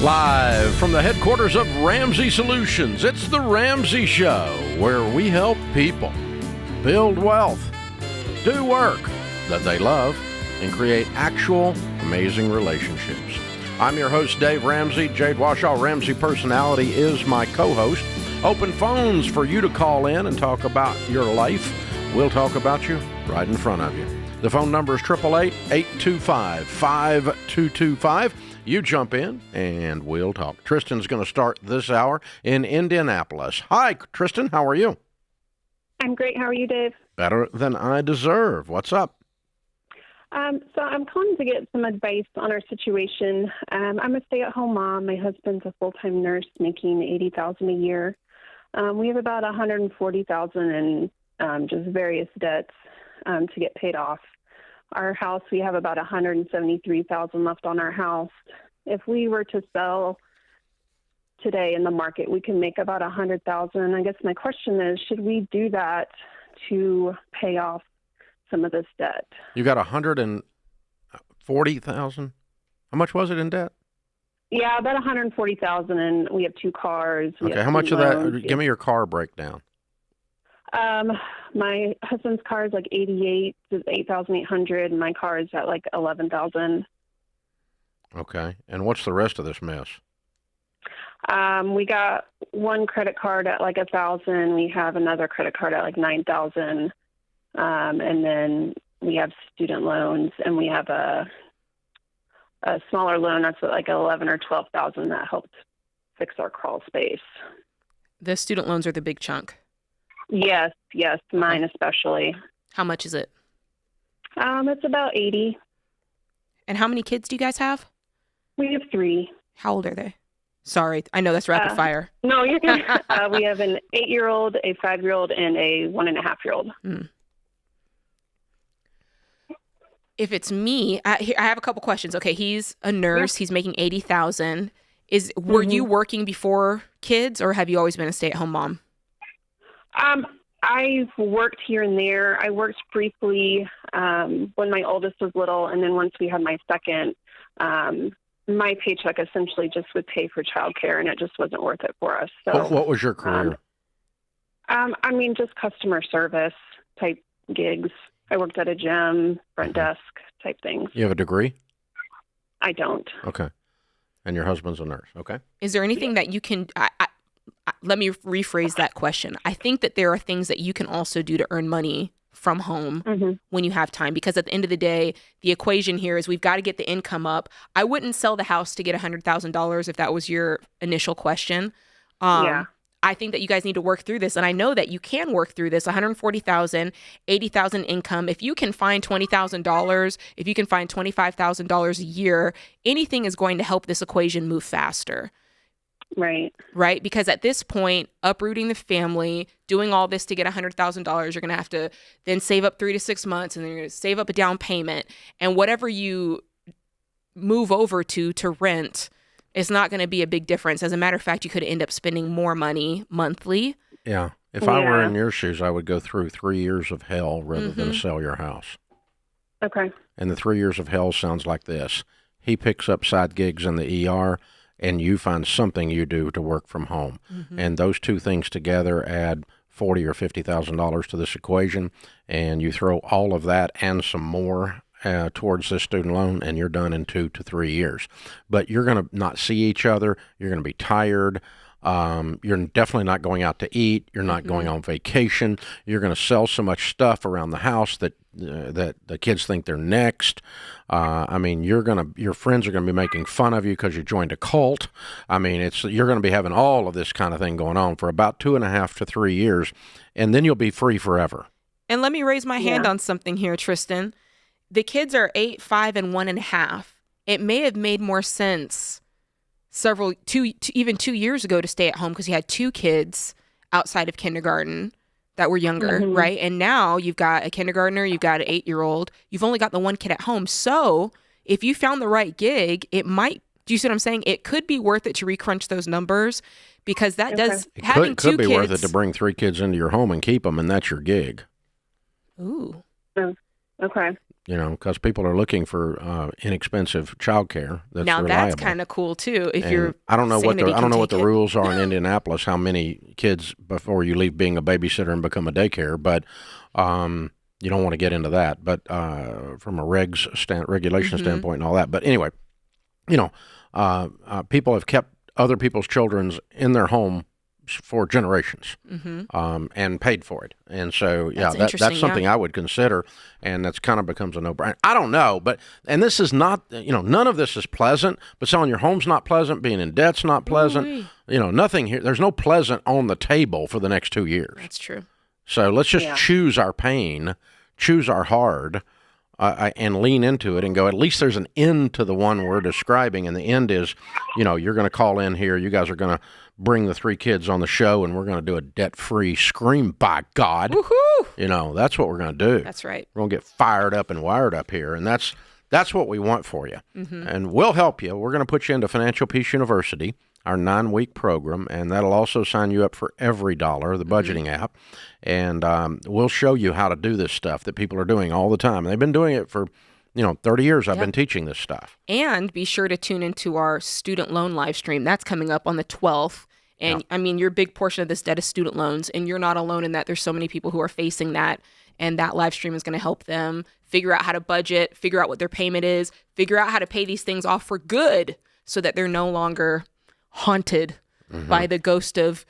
Live from the headquarters of Ramsey Solutions, it's the Ramsey Show, where we help people build wealth, do work that they love, and create actual amazing relationships. I'm your host, Dave Ramsey. Jade Washaw, Ramsey Personality, is my co-host. Open phones for you to call in and talk about your life. We'll talk about you right in front of you. The phone number is 888-825-5225. You jump in, and we'll talk. Tristan's going to start this hour in Indianapolis. Hi, Tristan. How are you? I'm great. How are you, Dave? Better than I deserve. What's up? So I'm calling to get some advice on our situation. I'm a stay-at-home mom. My husband's a full-time nurse making $80,000 a year. We have about $140,000 in just various debts to get paid off. Our house, we have about $173,000 left on our house. If we were to sell today in the market, we can make about $100,000. I guess my question is, should we do that to pay off some of this debt? You got $140,000. How much was it in debt? Yeah, about $140,000, and we have two cars. Okay, how much of that? Give me your car breakdown. My husband's car is like 88, is 8,800, and my car is at like 11,000. Okay, and what's the rest of this mess? We got one credit card at like 1,000. We have another credit card at like 9,000, and then we have student loans, and we have a smaller loan that's at like 11 or 12,000 that helped fix our crawl space. The student loans are the big chunk. Yes, mine especially. How much is it? It's about 80. And how many kids do you guys have? We have 3. How old are they? Sorry, I know that's rapid fire. No, you're good. We have an 8-year-old, a 5-year-old, and a 1.5-year-old. If it's me, I have a couple questions. Okay, he's a nurse. He's making $80,000. Were you working before kids, or have you always been a stay-at-home mom? I've worked here and there. I worked briefly when my oldest was little, and then once we had my second, my paycheck essentially just would pay for childcare, and it just wasn't worth it for us. So, what was your career? Just customer service type gigs. I worked at a gym, front desk type things. You have a degree? I don't. Okay. And your husband's a nurse, okay? Is there anything that you can... let me rephrase that question. I think that there are things that you can also do to earn money from home when you have time, because at the end of the day, the equation here is we've got to get the income up. I wouldn't sell the house to get $100,000 if that was your initial question. I think that you guys need to work through this, and I know that you can work through this. $140,000, $80,000 income. If you can find $20,000, if you can find $25,000 a year, anything is going to help this equation move faster. Right? Because at this point, uprooting the family, doing all this to get $100,000, you're going to have to then save up 3 to 6 months, and then you're going to save up a down payment. And whatever you move over to rent, it's not going to be a big difference. As a matter of fact, you could end up spending more money monthly. Yeah. If I were in your shoes, I would go through 3 years of hell rather than sell your house. Okay. And the 3 years of hell sounds like this. He picks up side gigs in the ER, and you find something you do to work from home. And those two things together add $40,000 or $50,000 to this equation, and you throw all of that and some more towards this student loan, and you're done in 2 to 3 years. But you're going to not see each other. You're going to be tired. You're definitely not going out to eat. You're not going on vacation. You're going to sell so much stuff around the house that the kids think they're next. Your friends are going to be making fun of you because you joined a cult. You're going to be having all of this kind of thing going on for about 2.5 to 3 years, and then you'll be free forever. And let me raise my hand on something here, Tristan. The kids are 8, 5, and 1.5. It may have made more sense even 2 years ago to stay at home because you had 2 kids outside of kindergarten that were younger, right? And now you've got a kindergartner, you've got an 8-year-old, you've only got the 1 kid at home. So if you found the right gig, it might, do you see what I'm saying? It could be worth it to recrunch those numbers, because that does, having 2 kids. It could be worth it to bring 3 kids into your home and keep them, and that's your gig. Ooh. Okay. Because people are looking for inexpensive childcare that's now reliable. that's kind of cool too. If And you're, I don't know what the it. rules are in Indianapolis. How many kids before you leave being a babysitter and become a daycare? But you don't want to get into that. But from a regulation standpoint and all that. But anyway, people have kept other people's children in their home for generations, and paid for it. And so, that's something I would consider, and that's kind of becomes a no-brainer. I don't know, and this is not, none of this is pleasant, but selling your home's not pleasant, being in debt's not pleasant, nothing here. There's no pleasant on the table for the next 2 years. That's true. So let's just choose our pain, choose our hard, and lean into it and go, at least there's an end to the one we're describing. And the end is, you're going to call in here. You guys are going to bring the 3 kids on the show, and we're going to do a debt-free scream, by God. Woohoo! That's what we're going to do. That's right. We're going to get fired up and wired up here. And that's what we want for you. And we'll help you. We're going to put you into Financial Peace University, our 9-week program, and that'll also sign you up for Every Dollar, the budgeting app. And we'll show you how to do this stuff that people are doing all the time. And they've been doing it for 30 years. I've been teaching this stuff. And be sure to tune into our student loan live stream. That's coming up on the 12th. And I mean, your big portion of this debt is student loans, and you're not alone in that. There's so many people who are facing that, and that live stream is going to help them figure out how to budget, figure out what their payment is, figure out how to pay these things off for good so that they're no longer haunted by the ghost of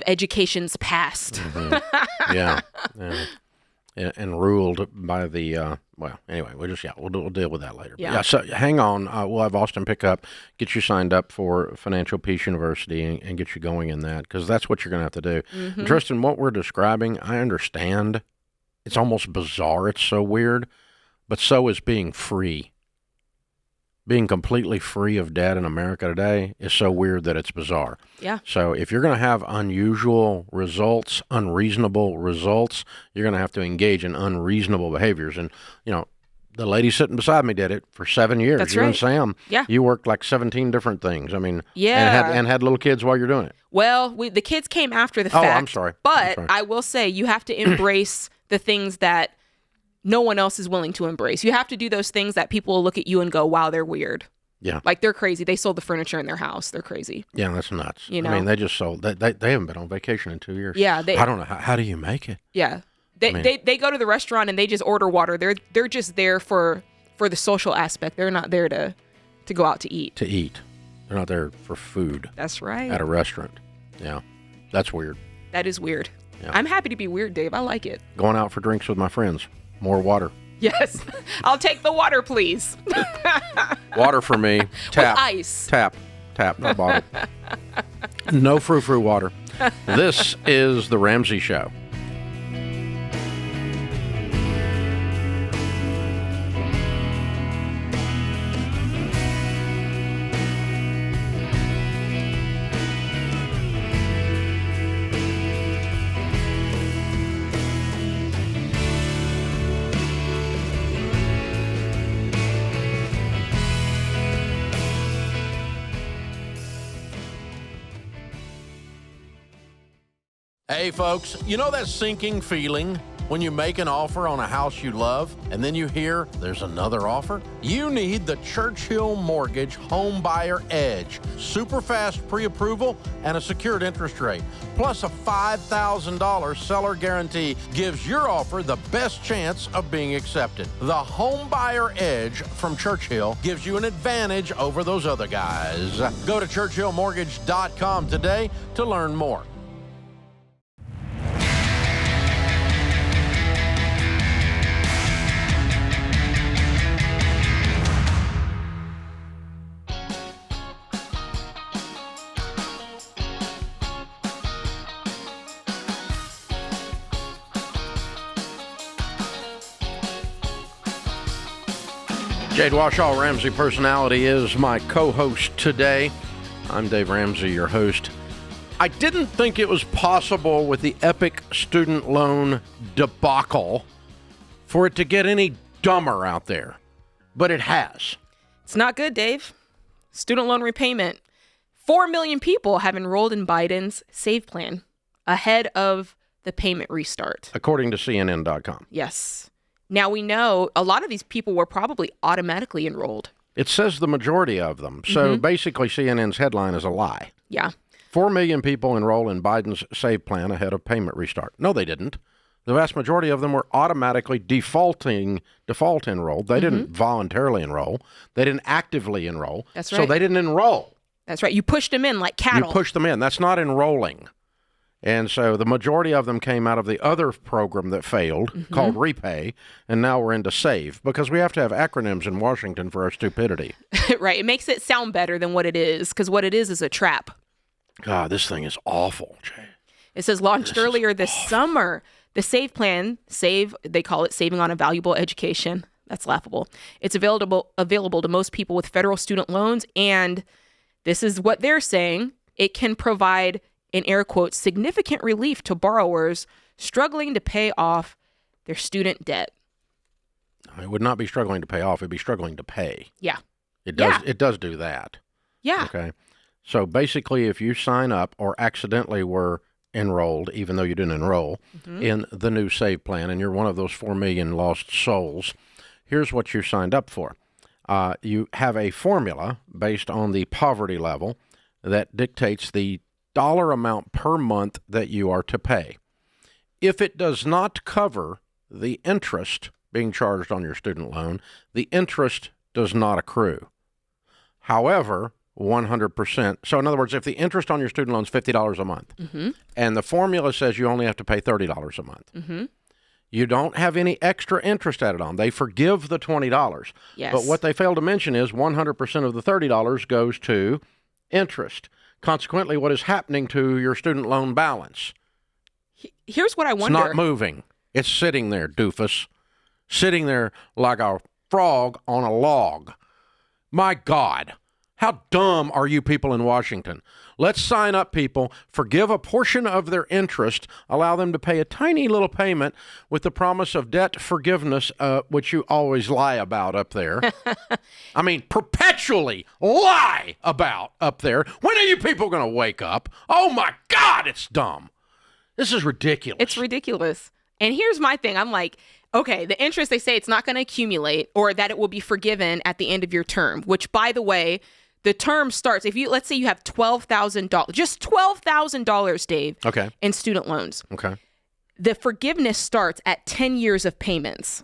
education's past. And ruled by the, anyway, we'll deal with that later. So hang on. We'll have Austin pick up, get you signed up for Financial Peace University and get you going in that, because that's what you're going to have to do. And Tristan, what we're describing, I understand. It's almost bizarre. It's so weird, but so is being free. Being completely free of debt in America today is so weird that it's bizarre. Yeah. So if you're going to have unusual results, unreasonable results, you're going to have to engage in unreasonable behaviors. And, the lady sitting beside me did it for 7 years. That's you right. and Sam. Yeah. You worked like 17 different things. I mean, yeah. And had little kids while you're doing it. Well, the kids came after the fact. Oh, I'm sorry. But I will say you have to embrace the things that no one else is willing to embrace. You have to do those things that people will look at you and go, wow, they're weird. Yeah. Like, they're crazy. They sold the furniture in their house. They're crazy. Yeah, that's nuts. I mean, they just sold. They haven't been on vacation in 2 years. Yeah. I don't know. How do you make it? Yeah. They go to the restaurant and they just order water. They're just there for the social aspect. They're not there to go out to eat. They're not there for food. That's right. At a restaurant. Yeah. That's weird. That is weird. Yeah. I'm happy to be weird, Dave. I like it. Going out for drinks with my friends. More water. Yes. I'll take the water, please. Water for me. Tap. With ice. Tap, not bottle. No frou-frou water. This is The Ramsey Show. Hey folks, you know that sinking feeling when you make an offer on a house you love and then you hear there's another offer? You need the Churchill Mortgage Home Buyer Edge. Super fast pre-approval and a secured interest rate. Plus a $5,000 seller guarantee gives your offer the best chance of being accepted. The Home Buyer Edge from Churchill gives you an advantage over those other guys. Go to churchillmortgage.com today to learn more. Jade Washaw, Ramsey Personality, is my co-host today. I'm Dave Ramsey, your host. I didn't think it was possible with the epic student loan debacle for it to get any dumber out there, but it has. It's not good, Dave. Student loan repayment. 4 million people have enrolled in Biden's SAVE plan ahead of the payment restart. According to CNN.com. Yes. Now we know a lot of these people were probably automatically enrolled. It says the majority of them. So basically CNN's headline is a lie. Yeah. 4 million people enroll in Biden's SAVE plan ahead of payment restart. No, they didn't. The vast majority of them were automatically default enrolled. They didn't voluntarily enroll. They didn't actively enroll. That's right. So they didn't enroll. That's right. You pushed them in like cattle. You pushed them in. That's not enrolling. And so the majority of them came out of the other program that failed called Repay, and now we're into SAVE because we have to have acronyms in Washington for our stupidity. Right. It makes it sound better than what it is, because what it is a trap. God, this thing is awful, Jay. It says launched earlier this summer. The SAVE plan, they call it Saving on a Valuable Education. That's laughable. It's available to most people with federal student loans, and this is what they're saying. It can provide, in air quotes, significant relief to borrowers struggling to pay off their student debt. It would not be struggling to pay off. It'd be struggling to pay. Yeah. It does. It does do that. Yeah. Okay. So basically, if you sign up or accidentally were enrolled, even though you didn't enroll in the new SAVE plan, and you're one of those 4 million lost souls, here's what you signed up for. You have a formula based on the poverty level that dictates the dollar amount per month that you are to pay. If it does not cover the interest being charged on your student loan, the interest does not accrue. However, 100%. So in other words, if the interest on your student loan is $50 a month, and the formula says you only have to pay $30 a month, you don't have any extra interest added on. They forgive the $20. Yes. But what they fail to mention is 100% of the $30 goes to interest. Consequently, what is happening to your student loan balance? Here's what I wonder. It's not moving. It's sitting there, doofus. Sitting there like a frog on a log. My God. How dumb are you people in Washington? Let's sign up people, forgive a portion of their interest, allow them to pay a tiny little payment with the promise of debt forgiveness, which you always lie about up there. I mean, perpetually lie about up there. When are you people going to wake up? Oh, my God, it's dumb. This is ridiculous. It's ridiculous. And here's my thing. I'm like, okay, the interest, they say it's not going to accumulate or that it will be forgiven at the end of your term, which, by the way, the term starts, let's say you have $12,000, just $12,000, Dave, in student loans. Okay. The forgiveness starts at 10 years of payments.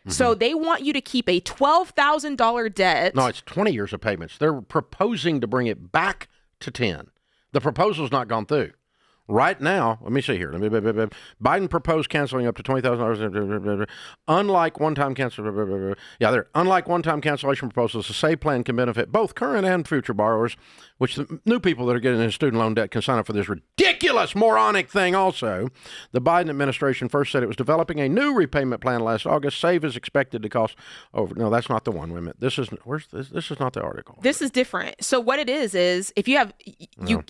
So they want you to keep a $12,000 debt. No, it's 20 years of payments. They're proposing to bring it back to 10. The proposal's not gone through. Right now, let me see here. Biden proposed canceling up to $20,000. Unlike one-time unlike one-time cancellation proposals, the SAVE plan can benefit both current and future borrowers, which the new people that are getting into student loan debt can sign up for this ridiculous, moronic thing also. The Biden administration first said it was developing a new repayment plan last August. SAVE is expected to cost over. No, that's not the one. Wait a minute. This is not the article. This is different. So what it is if you have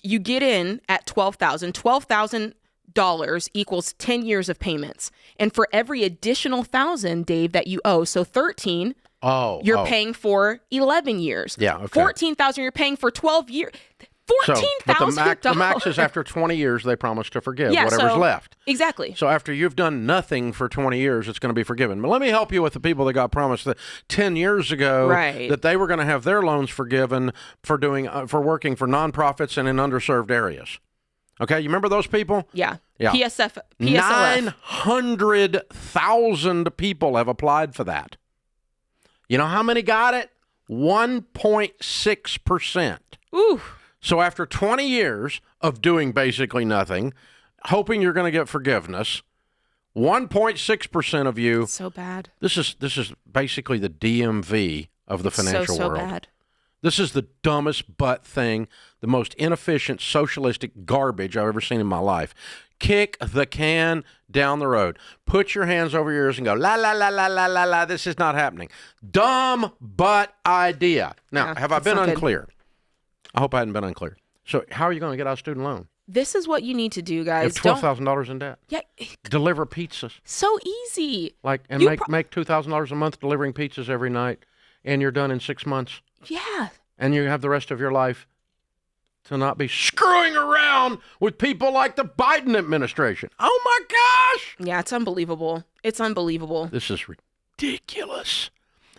you get in at $12,000 equals 10 years of payments. And for every additional 1,000, Dave, that you owe, so 13, you're paying for 11 years. Yeah, okay. 14,000 you're paying for 12 years. $14,000. The max is after 20 years they promise to forgive whatever's left. Exactly. So after you've done nothing for 20 years, it's going to be forgiven. But let me help you with the people that got promised that 10 years ago that they were going to have their loans forgiven for working for nonprofits and in underserved areas. Okay, you remember those people? Yeah. PSLF. 900,000 people have applied for that. You know how many got it? 1.6%. Ooh. So after 20 years of doing basically nothing, hoping you're going to get forgiveness, 1.6% of you. So bad. This is basically the DMV of the financial world. So bad. This is the dumbest butt thing, the most inefficient socialistic garbage I've ever seen in my life. Kick the can down the road. Put your hands over your ears and go, la, la, la, la, la, la, la. This is not happening. Dumb butt idea. Now, have I been unclear? I hope I hadn't been unclear. So how are you going to get out of student loan? This is what you need to do, guys. You have $12,000 in debt. Yeah. Deliver pizzas. So easy. Make $2,000 a month delivering pizzas every night, and you're done in 6 months. Yeah. And you have the rest of your life to not be screwing around with people like the Biden administration. Oh, my gosh! Yeah, it's unbelievable. It's unbelievable. This is ridiculous.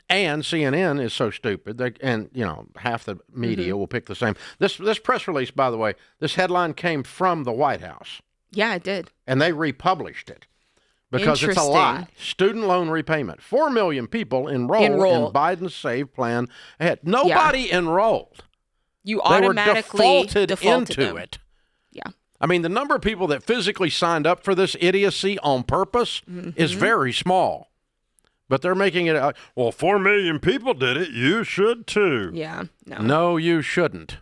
And CNN is so stupid. And, half the media will pick the same. This press release, by the way, this headline came from the White House. Yeah, it did. And they republished it because it's a lie. Student loan repayment. 4 million people enroll in Biden's SAVE plan ahead. Nobody enrolled. You automatically defaulted into them. it. Yeah. I mean, the number of people that physically signed up for this idiocy on purpose is very small. But they're making it, 4 million people did it. You should too. Yeah, No, you shouldn't.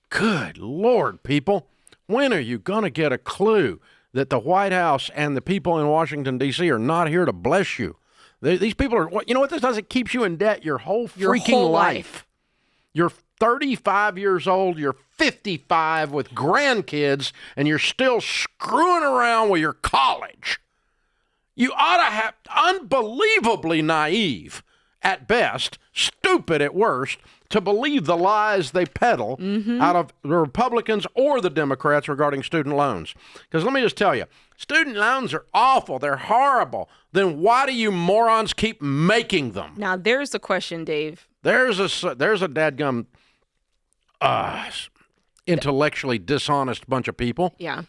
Good Lord, people. When are you going to get a clue that the White House and the people in Washington, D.C. are not here to bless you? These people are, you know what this does? It keeps you in debt your whole freaking life. You're 35 years old, you're 55 with grandkids, and you're still screwing around with your college. You ought to have unbelievably naive at best, stupid at worst, to believe the lies they peddle out of the Republicans or the Democrats regarding student loans. Because let me just tell you, student loans are awful. They're horrible. Then why do you morons keep making them? Now, there's the question, Dave. There's a dadgum intellectually dishonest bunch of people. Yeah.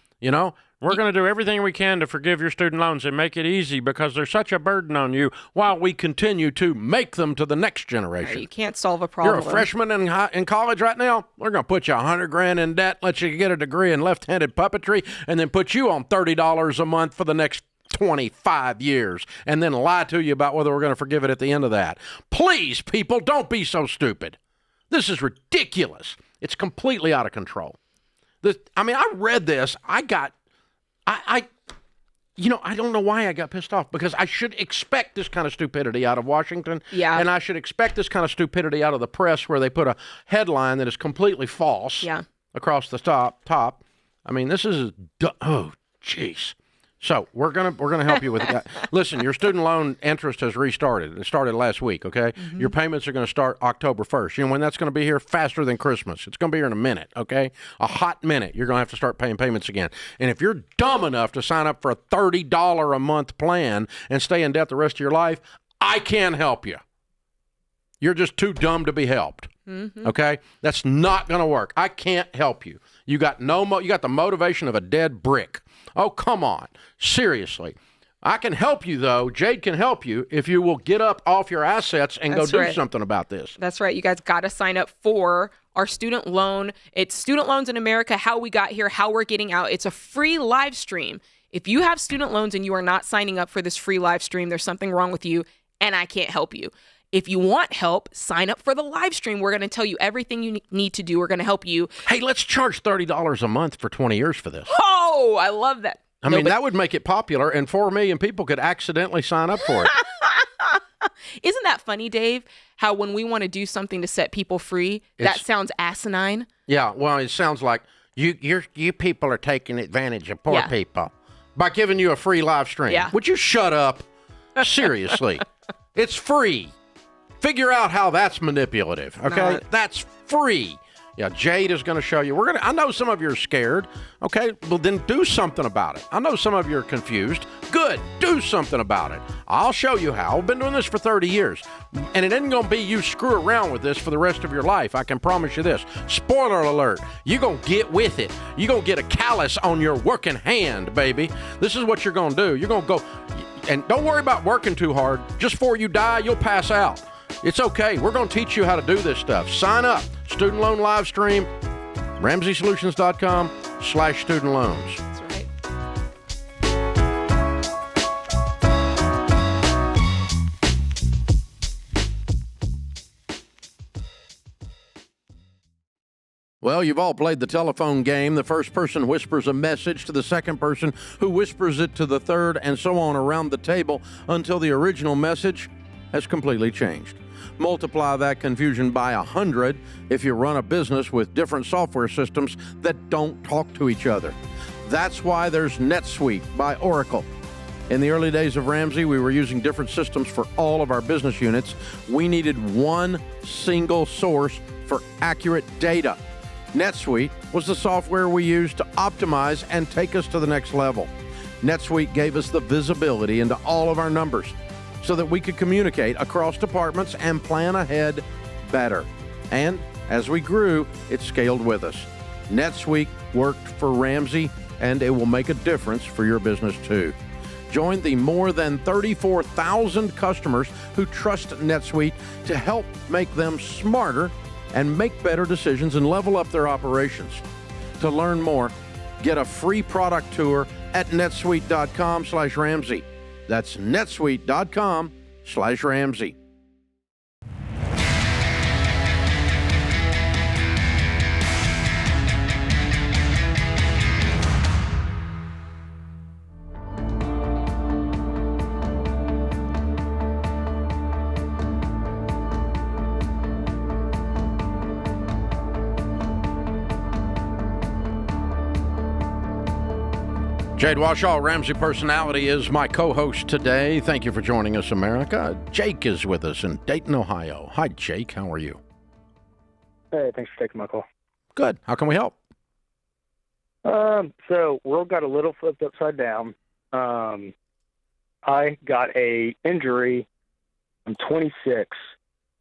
We're going to do everything we can to forgive your student loans and make it easy because they're such a burden on you while we continue to make them to the next generation. You can't solve a problem. You're a freshman in college right now? We're going to put you $100,000 in debt, let you get a degree in left-handed puppetry, and then put you on $30 a month for the next 25 years, and then lie to you about whether we're going to forgive it at the end of that. Please, people, don't be so stupid. This is ridiculous. It's completely out of control. I read this. I don't know why I got pissed off, because I should expect this kind of stupidity out of Washington. Yeah. And I should expect this kind of stupidity out of the press, where they put a headline that is completely false across the top. I mean, this is, oh, jeez. So we're gonna help you with that. Listen, your student loan interest has restarted. It started last week, okay? Your payments are going to start October 1st. You know when that's going to be here? Faster than Christmas. It's going to be here in a minute, okay? A hot minute. You're going to have to start paying payments again. And if you're dumb enough to sign up for a $30 a month plan and stay in debt the rest of your life, I can't help you. You're just too dumb to be helped. Okay? That's not going to work. I can't help you. You got the motivation of a dead brick. Oh, come on. Seriously. I can help you, though. Jade can help you if you will get up off your assets and go do something about this. That's right. You guys got to sign up for our student loan. It's Student Loans in America, how we got here, how we're getting out. It's a free live stream. If you have student loans and you are not signing up for this free live stream, there's something wrong with you, and I can't help you. If you want help, sign up for the live stream. We're going to tell you everything you need to do. We're going to help you. Hey, let's charge $30 a month for 20 years for this. Oh, I love that. That would make it popular, and 4 million people could accidentally sign up for it. Isn't that funny, Dave? How when we want to do something to set people free, that sounds asinine. Yeah, well, it sounds like you people are taking advantage of poor people by giving you a free live stream. Yeah. Would you shut up? Seriously. It's free. Figure out how that's manipulative, okay? That's free. Yeah, Jade is going to show you. I know some of you are scared, okay? Well, then do something about it. I know some of you are confused. Good, do something about it. I'll show you how. I've been doing this for 30 years, and it isn't going to be you screw around with this for the rest of your life. I can promise you this. Spoiler alert, you're going to get with it. You're going to get a callus on your working hand, baby. This is what you're going to do. You're going to go, and don't worry about working too hard. Just before you die, you'll pass out. It's okay. We're going to teach you how to do this stuff. Sign up. Student loan live stream, RamseySolutions.com/student loans. That's right. Well, you've all played the telephone game. The first person whispers a message to the second person, who whispers it to the third, and so on around the table until the original message has completely changed. Multiply that confusion by 100 if you run a business with different software systems that don't talk to each other. That's why there's NetSuite by Oracle. In the early days of Ramsey, we were using different systems for all of our business units. We needed one single source for accurate data. NetSuite was the software we used to optimize and take us to the next level. NetSuite gave us the visibility into all of our numbers so that we could communicate across departments and plan ahead better. And as we grew, it scaled with us. NetSuite worked for Ramsey, and it will make a difference for your business too. Join the more than 34,000 customers who trust NetSuite to help make them smarter and make better decisions and level up their operations. To learn more, get a free product tour at netsuite.com/Ramsey. That's netsuite.com/Ramsey. Jade Washaw, Ramsey Personality, is my co-host today. Thank you for joining us, America. Jake is with us in Dayton, Ohio. Hi, Jake. How are you? Hey, thanks for taking my call. Good. How can we help? So world got a little flipped upside down. I got a injury. I'm 26,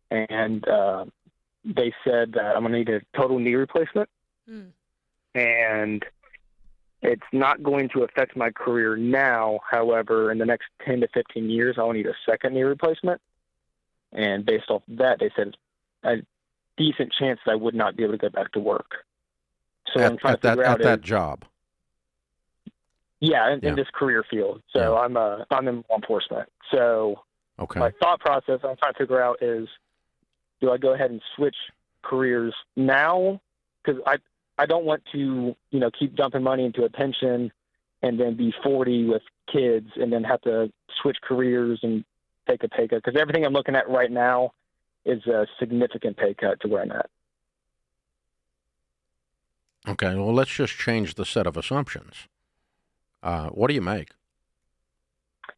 and they said that I'm going to need a total knee replacement. And it's not going to affect my career now. However, in the next 10 to 15 years, I'll need a second knee replacement. And based off that, they said a decent chance that I would not be able to go back to work. So I'm trying to figure out that job. Yeah, in this career field. So I'm in law enforcement. So my thought process I'm trying to figure out is, do I go ahead and switch careers now? Because I don't want to, keep dumping money into a pension and then be 40 with kids and then have to switch careers and take a pay cut. Because everything I'm looking at right now is a significant pay cut to where I'm at. Okay, well, let's just change the set of assumptions. What do you make?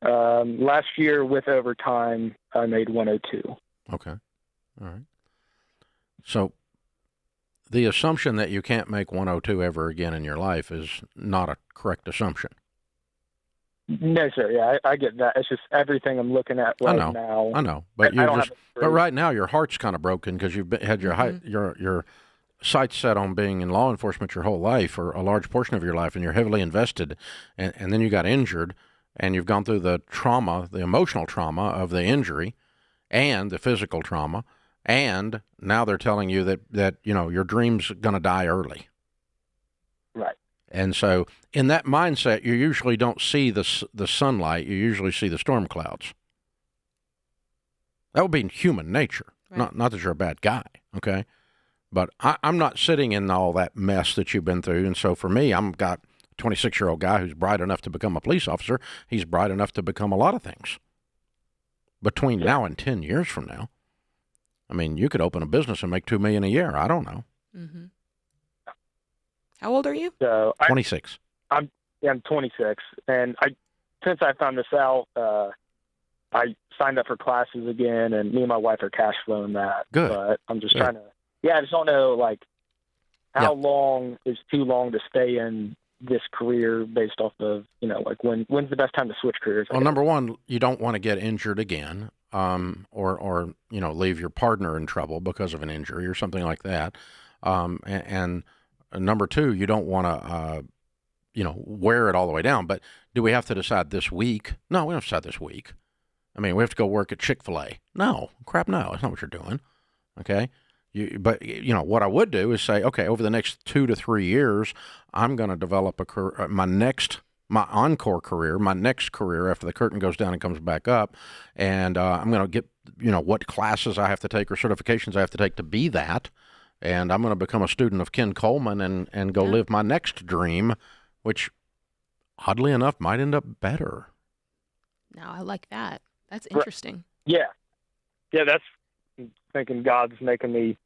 Last year with overtime, I made 102. Okay, all right. So the assumption that you can't make 102 ever again in your life is not a correct assumption. No, sir. Yeah, I get that. It's just everything I'm looking at right now. I know, but but right now your heart's kind of broken because you've had your sights set on being in law enforcement your whole life, or a large portion of your life, and you're heavily invested, and then you got injured, and you've gone through the trauma, the emotional trauma of the injury, and the physical trauma. And now they're telling you that your dream's going to die early. Right. And so in that mindset, you usually don't see the sunlight. You usually see the storm clouds. That would be human nature. Right. Not that you're a bad guy, okay? But I'm not sitting in all that mess that you've been through. And so for me, I've got a 26-year-old guy who's bright enough to become a police officer. He's bright enough to become a lot of things. Between now and 10 years from now, I mean, you could open a business and make $2 million a year. I don't know. Mm-hmm. How old are you? So 26. I'm 26, and since I found this out, I signed up for classes again, and me and my wife are cash flowing that. Good. But I'm just trying to. Yeah, I just don't know how long is too long to stay in this career based off of when's the best time to switch careers. Well, number one, you don't want to get injured again. Or leave your partner in trouble because of an injury or something like that. And number two, you don't want to, wear it all the way down. But do we have to decide this week? No, we don't have to decide this week. I mean, we have to go work at Chick-fil-A. No, crap, no, that's not what you're doing. Okay. But what I would do is say, okay, over the next 2 to 3 years, I'm going to develop my encore career, my next career after the curtain goes down and comes back up. And I'm going to get, what classes I have to take or certifications I have to take to be that. And I'm going to become a student of Ken Coleman and go live my next dream, which oddly enough might end up better. Now, I like that. That's interesting. Yeah. Yeah, that's thinking God's making me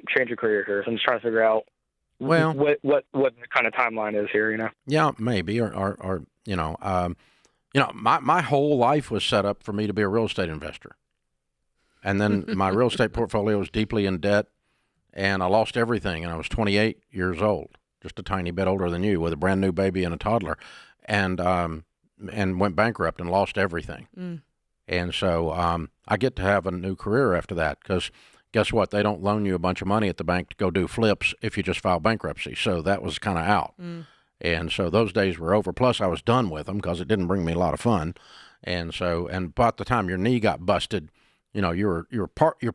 change a career here. So I'm just trying to figure out what the kind of timeline is here, Yeah, maybe, or my whole life was set up for me to be a real estate investor, and then my real estate portfolio was deeply in debt, and I lost everything, and I was 28 years old, just a tiny bit older than you, with a brand new baby and a toddler, and went bankrupt and lost everything. And so I get to have a new career after that, because guess what? They don't loan you a bunch of money at the bank to go do flips if you just file bankruptcy. So that was kind of out. And so those days were over. Plus, I was done with them because it didn't bring me a lot of fun. And so, and by the time your knee got busted, you know, you're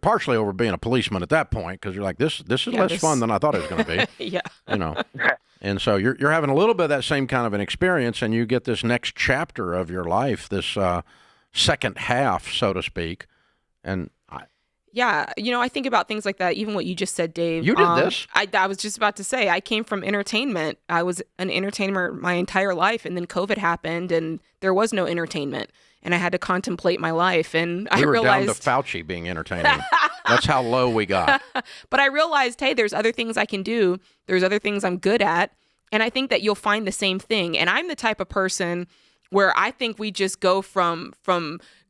partially over being a policeman at that point, because you're like, this is less fun than I thought it was going to be. Yeah. You know. And so you're having a little bit of that same kind of an experience, and you get this next chapter of your life, this second half, so to speak. And yeah, you know, I think about things like that, even what you just said, Dave. You did this. I was just about to say, I came from entertainment. I was an entertainer my entire life, and then COVID happened, and there was no entertainment, and I had to contemplate my life, and I realized... We were down to Fauci being entertaining. That's how low we got. But I realized, hey, there's other things I can do. There's other things I'm good at, and I think that you'll find the same thing. And I'm the type of person where I think we just go from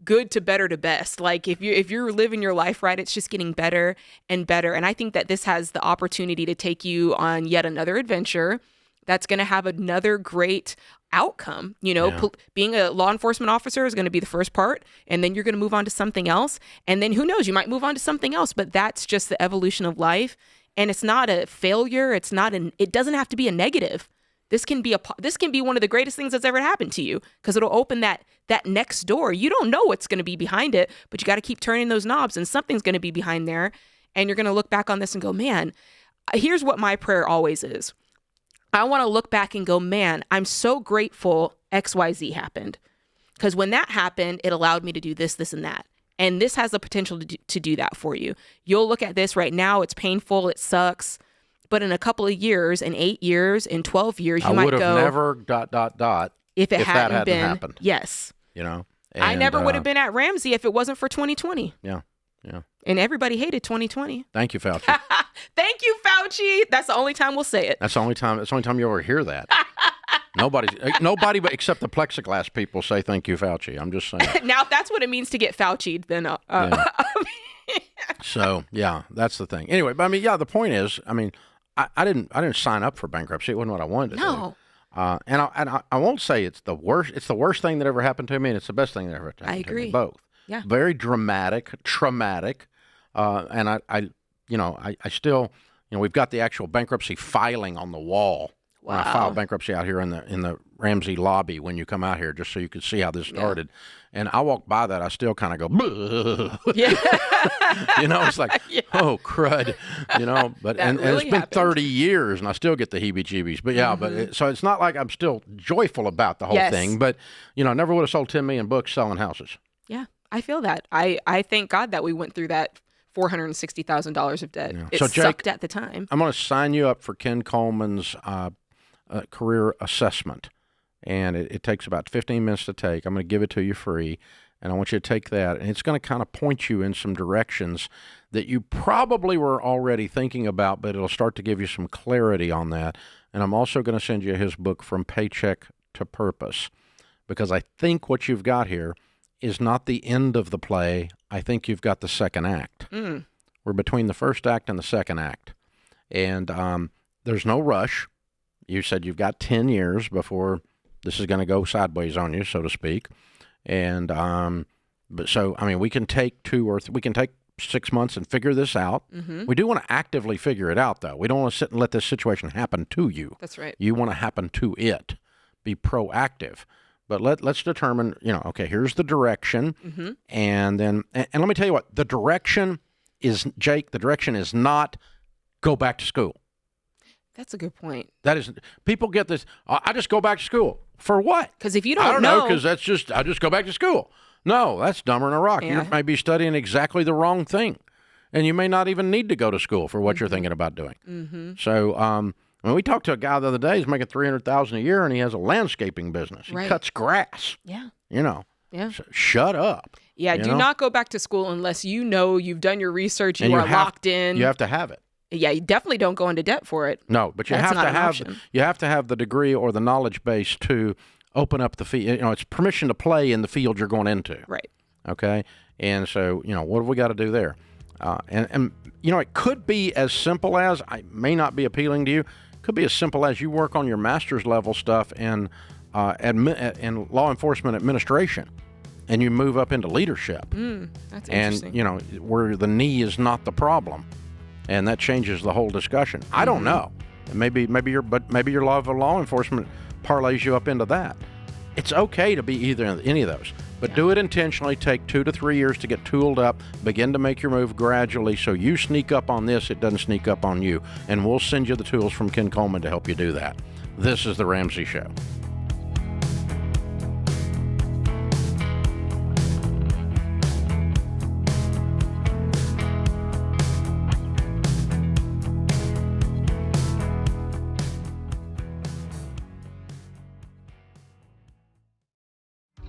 good to better to best. Like if you're living your life right, it's just getting better and better. And I think that this has the opportunity to take you on yet another adventure that's going to have another great outcome. You know, being a law enforcement officer is going to be the first part, and then you're going to move on to something else. And then who knows, you might move on to something else, but that's just the evolution of life. And it's not a failure. It doesn't have to be a negative. This can be one of the greatest things that's ever happened to you, because it'll open that next door. You don't know what's going to be behind it, but you got to keep turning those knobs, and something's going to be behind there. And you're going to look back on this and go, man, here's what my prayer always is. I want to look back and go, man, I'm so grateful XYZ happened, because when that happened, it allowed me to do this, this, and that. And this has the potential to do that for you. You'll look at this right now. It's painful. It sucks. But in a couple of years, in 8 years, in 12 years, you might go... I would have never ... if that hadn't been happened. Yes. You know? And I never would have been at Ramsey if it wasn't for 2020. Yeah. And everybody hated 2020. Thank you, Fauci. Thank you, Fauci. That's the only time we'll say it. That's the only time you ever hear that. Nobody but except the plexiglass people say thank you, Fauci. I'm just saying. Now, if that's what it means to get Fauci'd, then... So, yeah, that's the thing. Anyway, but I mean, yeah, the point is, I mean... I didn't sign up for bankruptcy. It wasn't what I wanted to do. And I won't say it's the worst. It's the worst thing that ever happened to me, and it's the best thing that ever happened I agree. to me. Both. Yeah. Very dramatic, traumatic. And I still, we've got the actual bankruptcy filing on the wall. Wow. I filed bankruptcy out here in the Ramsey lobby when you come out here, just so you could see how this started. Yeah. And I walk by that, I still kind of go, yeah. It's like, oh, crud, But and it's been 30 years, and I still get the heebie-jeebies. But yeah, so it's not like I'm still joyful about the whole thing. But I never would have sold 10 million books selling houses. Yeah, I feel that. I thank God that we went through that $460,000 of debt. Yeah. It so, Jake, sucked at the time. I'm going to sign you up for Ken Coleman's career assessment. And it takes about 15 minutes to take. I'm going to give it to you free, and I want you to take that. And it's going to kind of point you in some directions that you probably were already thinking about, but it'll start to give you some clarity on that. And I'm also going to send you his book, From Paycheck to Purpose, because I think what you've got here is not the end of the play. I think you've got the second act. We're between the first act and the second act. And there's no rush. You said you've got 10 years before this is going to go sideways on you, so to speak. And but so, I mean, we can take 6 months and figure this out. We do want to actively figure it out, though. We don't want to sit and let this situation happen to you. That's right. You want to happen to it. Be proactive. But let's determine, okay, here's the direction. And then, and let me tell you what, the direction is not go back to school. That's a good point. That is, people get this, I just go back to school. For what? Because if you don't I don't know, because I just go back to school. No, that's dumber than a rock. Yeah. You may be studying exactly the wrong thing. And you may not even need to go to school for what you're thinking about doing. So, when we talked to a guy the other day, he's making $300,000 a year, and he has a landscaping business. He cuts grass. Yeah. Yeah. So shut up. Yeah, do not go back to school unless you've done your research, you are locked in. You have to have it. Yeah, you definitely don't go into debt for it. No, but you have to have the degree or the knowledge base to open up the field. It's permission to play in the field you're going into. Right. Okay. And so, what have we got to do there? And it could be as simple as, it may not be appealing to you, Could be as simple as you work on your master's level stuff in law enforcement administration, and you move up into leadership. That's interesting. And, where the knee is not the problem, and that changes the whole discussion. I don't know. Maybe your love of law enforcement parlays you up into that. It's okay to be any of those, but do it intentionally. Take 2 to 3 years to get tooled up. Begin to make your move gradually, so you sneak up on this, it doesn't sneak up on you. And we'll send you the tools from Ken Coleman to help you do that. This is the Ramsey Show.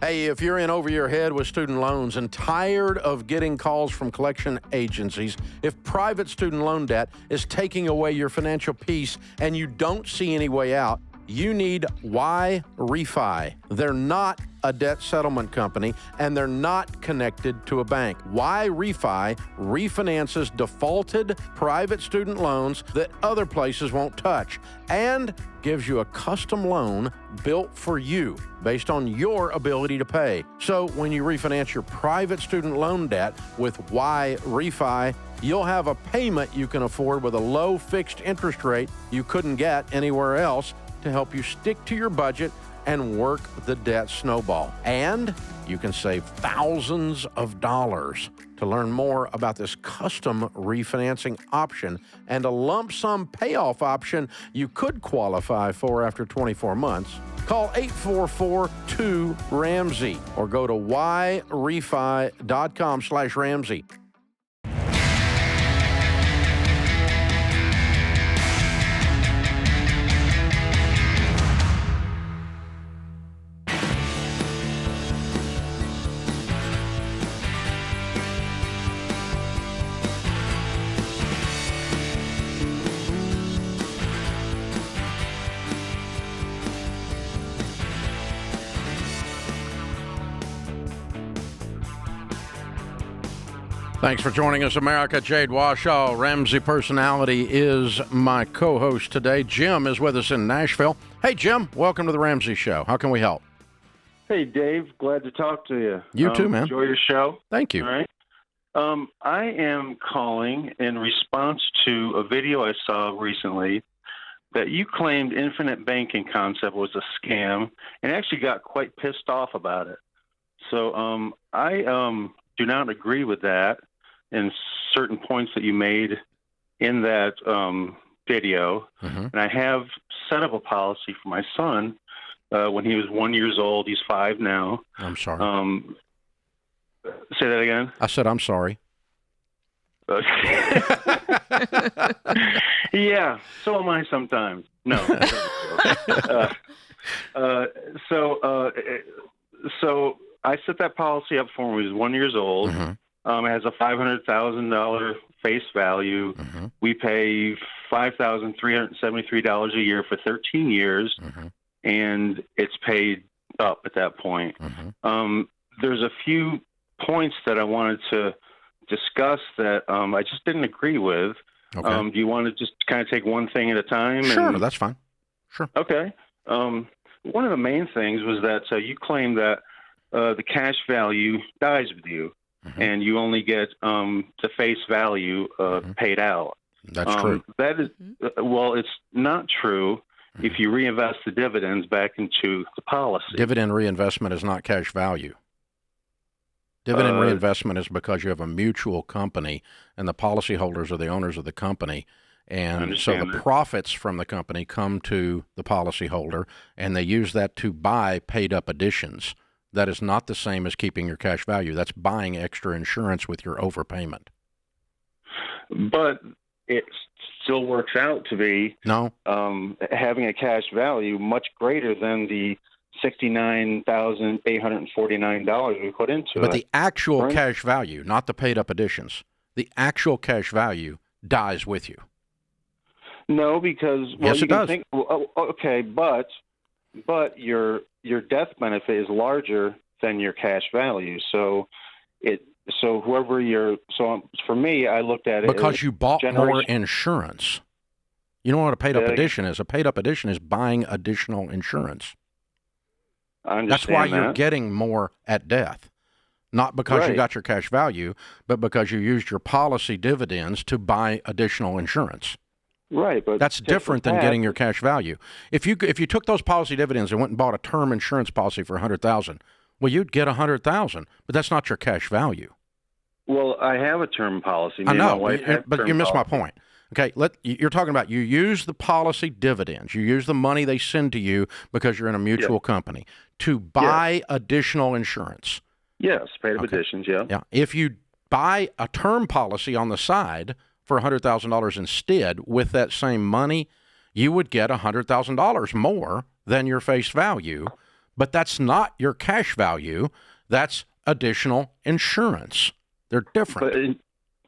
Hey, if you're in over your head with student loans and tired of getting calls from collection agencies, if private student loan debt is taking away your financial peace and you don't see any way out, you need Y-Refi. They're not a debt settlement company, and they're not connected to a bank. Y-Refi refinances defaulted private student loans that other places won't touch, and gives you a custom loan built for you based on your ability to pay. So when you refinance your private student loan debt with Y-Refi, you'll have a payment you can afford with a low fixed interest rate you couldn't get anywhere else, to help you stick to your budget and work the debt snowball. And you can save thousands of dollars. To learn more about this custom refinancing option and a lump sum payoff option you could qualify for after 24 months, call 844-2-RAMSEY or go to yrefi.com/Ramsey. Thanks for joining us, America. Jade Washoe, Ramsey Personality, is my co-host today. Jim is with us in Nashville. Hey, Jim, welcome to the Ramsey Show. How can we help? Hey, Dave. Glad to talk to you. You too, man. Enjoy your show. Thank you. All right. I am calling in response to a video I saw recently that you claimed infinite banking concept was a scam, and actually got quite pissed off about it. So I do not agree with that and certain points that you made in that video. And I have set up a policy for my son when he was 1 year old. He's 5 now. I'm sorry. Say that again? I said I'm sorry. Yeah, so am I sometimes. No. So I set that policy up for him when he was 1 year old. It has a $500,000 face value. We pay $5,373 a year for 13 years, and it's paid up at that point. There's a few points that I wanted to discuss that I just didn't agree with. Do you want to just kind of take one thing at a time? Sure, that's fine. Sure. Okay. One of the main things was that you claim that the cash value dies with you, and you only get the face value paid out. That's true. That is, well, it's not true if you reinvest the dividends back into the policy. Dividend reinvestment is not cash value. Dividend reinvestment is because you have a mutual company, and the policyholders are the owners of the company. And so the profits from the company come to the policyholder, and they use that to buy paid-up additions. That is not the same as keeping your cash value. That's buying extra insurance with your overpayment. But it still works out to be having a cash value much greater than the $69,849 we put into it. But the actual cash value, not the paid-up additions, the actual cash value dies with you. No, because yes, it does. But your death benefit is larger than your cash value. So for me, I looked at it because you bought more insurance. You know what a paid-up addition is? A paid-up addition is buying additional insurance. I understand That's why that. you're getting more at death. Not because you got your cash value, but because you used your policy dividends to buy additional insurance. Right, but that's different than getting your cash value. If you took those policy dividends and went and bought a term insurance policy for $100,000, well, you'd get $100,000, but that's not your cash value. Well, I have a term policy. I know, but you missed my point. Okay, you're talking about you use the policy dividends. You use the money they send to you because you're in a mutual company to buy additional insurance. Yes, paid-up additions, Yeah. If you buy a term policy on the side for $100,000 instead with that same money, you would get $100,000 more than your face value, but that's not your cash value. That's additional insurance. They're different.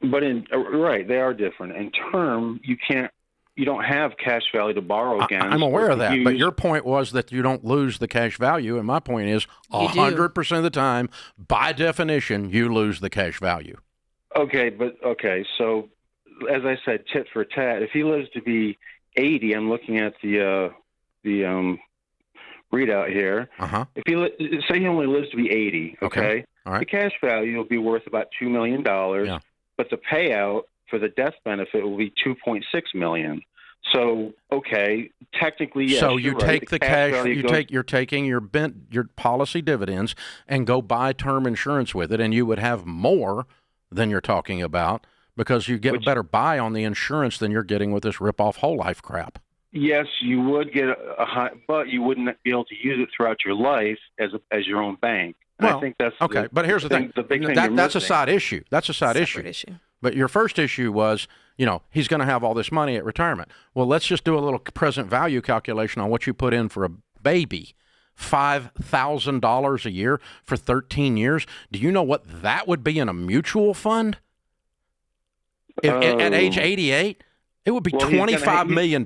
Right, they are different. In term, you don't have cash value to borrow against. I'm aware of that, but your point was that you don't lose the cash value, and my point is 100% of the time, by definition, you lose the cash value. Okay, so as I said, tit for tat, if he lives to be 80, I'm looking at the readout here. If say he only lives to be 80, okay? All right. The cash value will be worth about $2 million, but the payout for the death benefit will be $2.6 million. So, okay, technically, yes. So you take the cash, you're taking your policy dividends and go buy term insurance with it, and you would have more than you're talking about because you get a better buy on the insurance than you're getting with this rip-off whole life crap. Yes, you would get a high, but you wouldn't be able to use it throughout your life as your own bank. Well, I think that's okay. But here's the thing: the big thing that's a side issue. That's a side issue. But your first issue was, he's going to have all this money at retirement. Well, let's just do a little present value calculation on what you put in for a baby. $5,000 a year for 13 years. Do you know what that would be in a mutual fund? At age 88, it would be $25 million,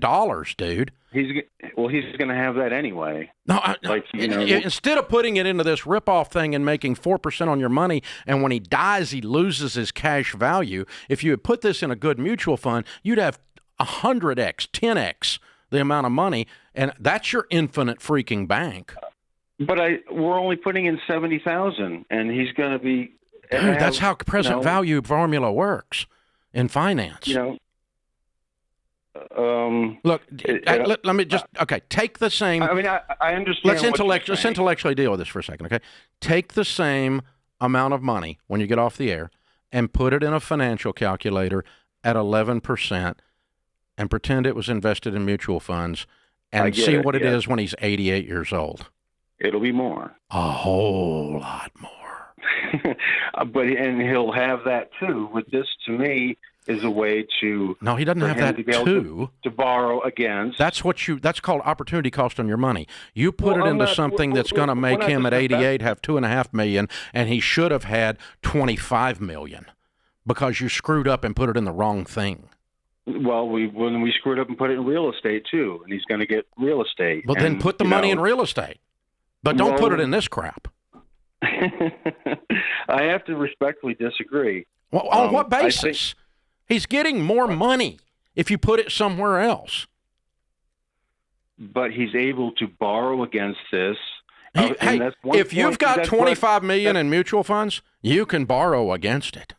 dude. He's going to have that anyway. No, instead of putting it into this rip-off thing and making 4% on your money, and when he dies, he loses his cash value. If you had put this in a good mutual fund, you'd have 100x, 10x the amount of money, and that's your infinite freaking bank. But we're only putting in $70,000, and he's going to be. Dude, that's how present value formula works in finance. Look, let me just take the same. I mean, I understand. Let's intellectually deal with this for a second, okay? Take the same amount of money when you get off the air and put it in a financial calculator at 11% and pretend it was invested in mutual funds and see what it is when he's 88 years old. It'll be more. A whole lot more. And he'll have that too. With this, to me, is a way to. No, he doesn't have that too. To borrow against. That's called opportunity cost on your money. You put it into something that's going to make him at 88 have $2.5 million, and he should have had $25 million because you screwed up and put it in the wrong thing. Well, when we screwed up and put it in real estate too, and he's going to get real estate. Well, then put the money in real estate, but don't put it in this crap. I have to respectfully disagree. Well, on what basis? He's getting more money if you put it somewhere else. But he's able to borrow against this. If you've got $25 million in mutual funds, you can borrow against it.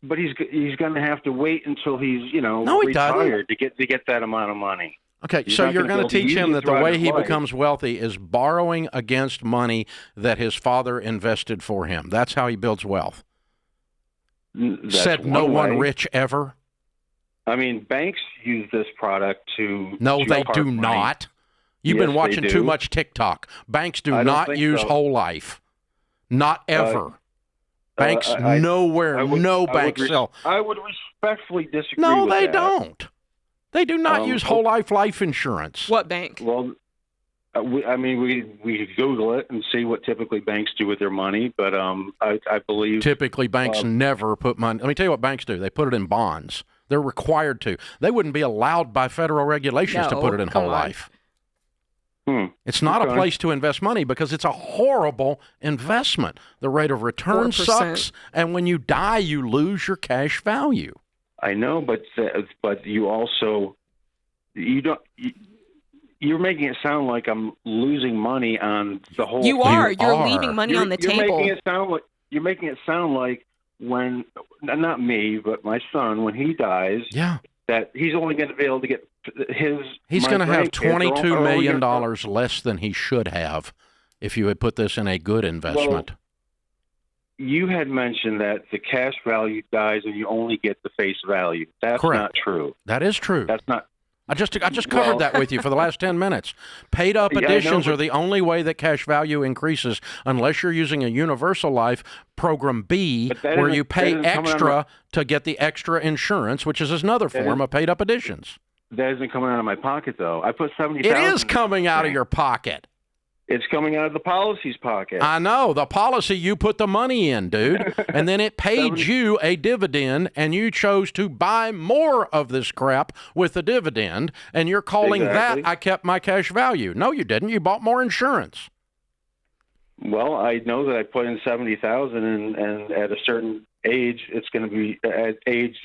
But he's going to have to wait until he's retired to get that amount of money. Okay, so you're going to teach him that the way he becomes wealthy is borrowing against money that his father invested for him. That's how he builds wealth. Said no one rich ever. I mean, banks use this product to. No, they do not. You've been watching too much TikTok. Banks do not use whole life. Not ever. Banks nowhere. No banks sell. I would respectfully disagree. No, with they that. don't. They do not use whole life insurance. What bank? Well, we could Google it and see what typically banks do with their money, but I believe typically banks never put money. Let me tell you what banks do. They put it in bonds. They're required to. They wouldn't be allowed by federal regulations to put it in whole life. It's not a place to invest money because it's a horrible investment. The rate of return 4%. Sucks, and when you die, you lose your cash value. I know, but you also You're making it sound like I'm losing money on the whole. You thing. are. You're leaving money on the table. You're making it sound like when, not me, but my son, when he dies, that he's only going to be able to get He's going to have $22 million less than he should have if you had put this in a good investment. Well, you had mentioned that the cash value dies and you only get the face value. That's correct. Not true. That is true. That's not. I just covered that with you for the last 10 minutes. Paid up additions are the only way that cash value increases unless you're using a universal life program B where you pay extra to get the extra insurance, which is another form of paid up additions. That isn't coming out of my pocket, though. I put $70,000. It is coming out of your pocket. It's coming out of the policy's pocket. I know. The policy, you put the money in, dude. And then it paid you a dividend, and you chose to buy more of this crap with the dividend, and you're calling that I kept my cash value. No, you didn't. You bought more insurance. Well, I know that I put in $70,000, and at a certain age, it's going to be at age...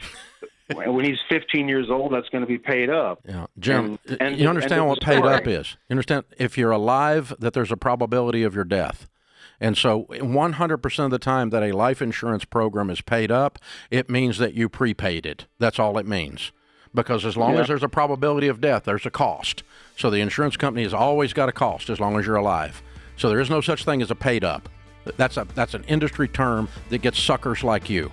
When he's 15 years old, that's going to be paid up. Yeah, Jim, you understand what paid up is? You understand if you're alive, that there's a probability of your death. And so 100% of the time that a life insurance program is paid up, it means that you prepaid it. That's all it means. Because as long as there's a probability of death, there's a cost. So the insurance company has always got a cost as long as you're alive. So there is no such thing as a paid up. That's an industry term that gets suckers like you.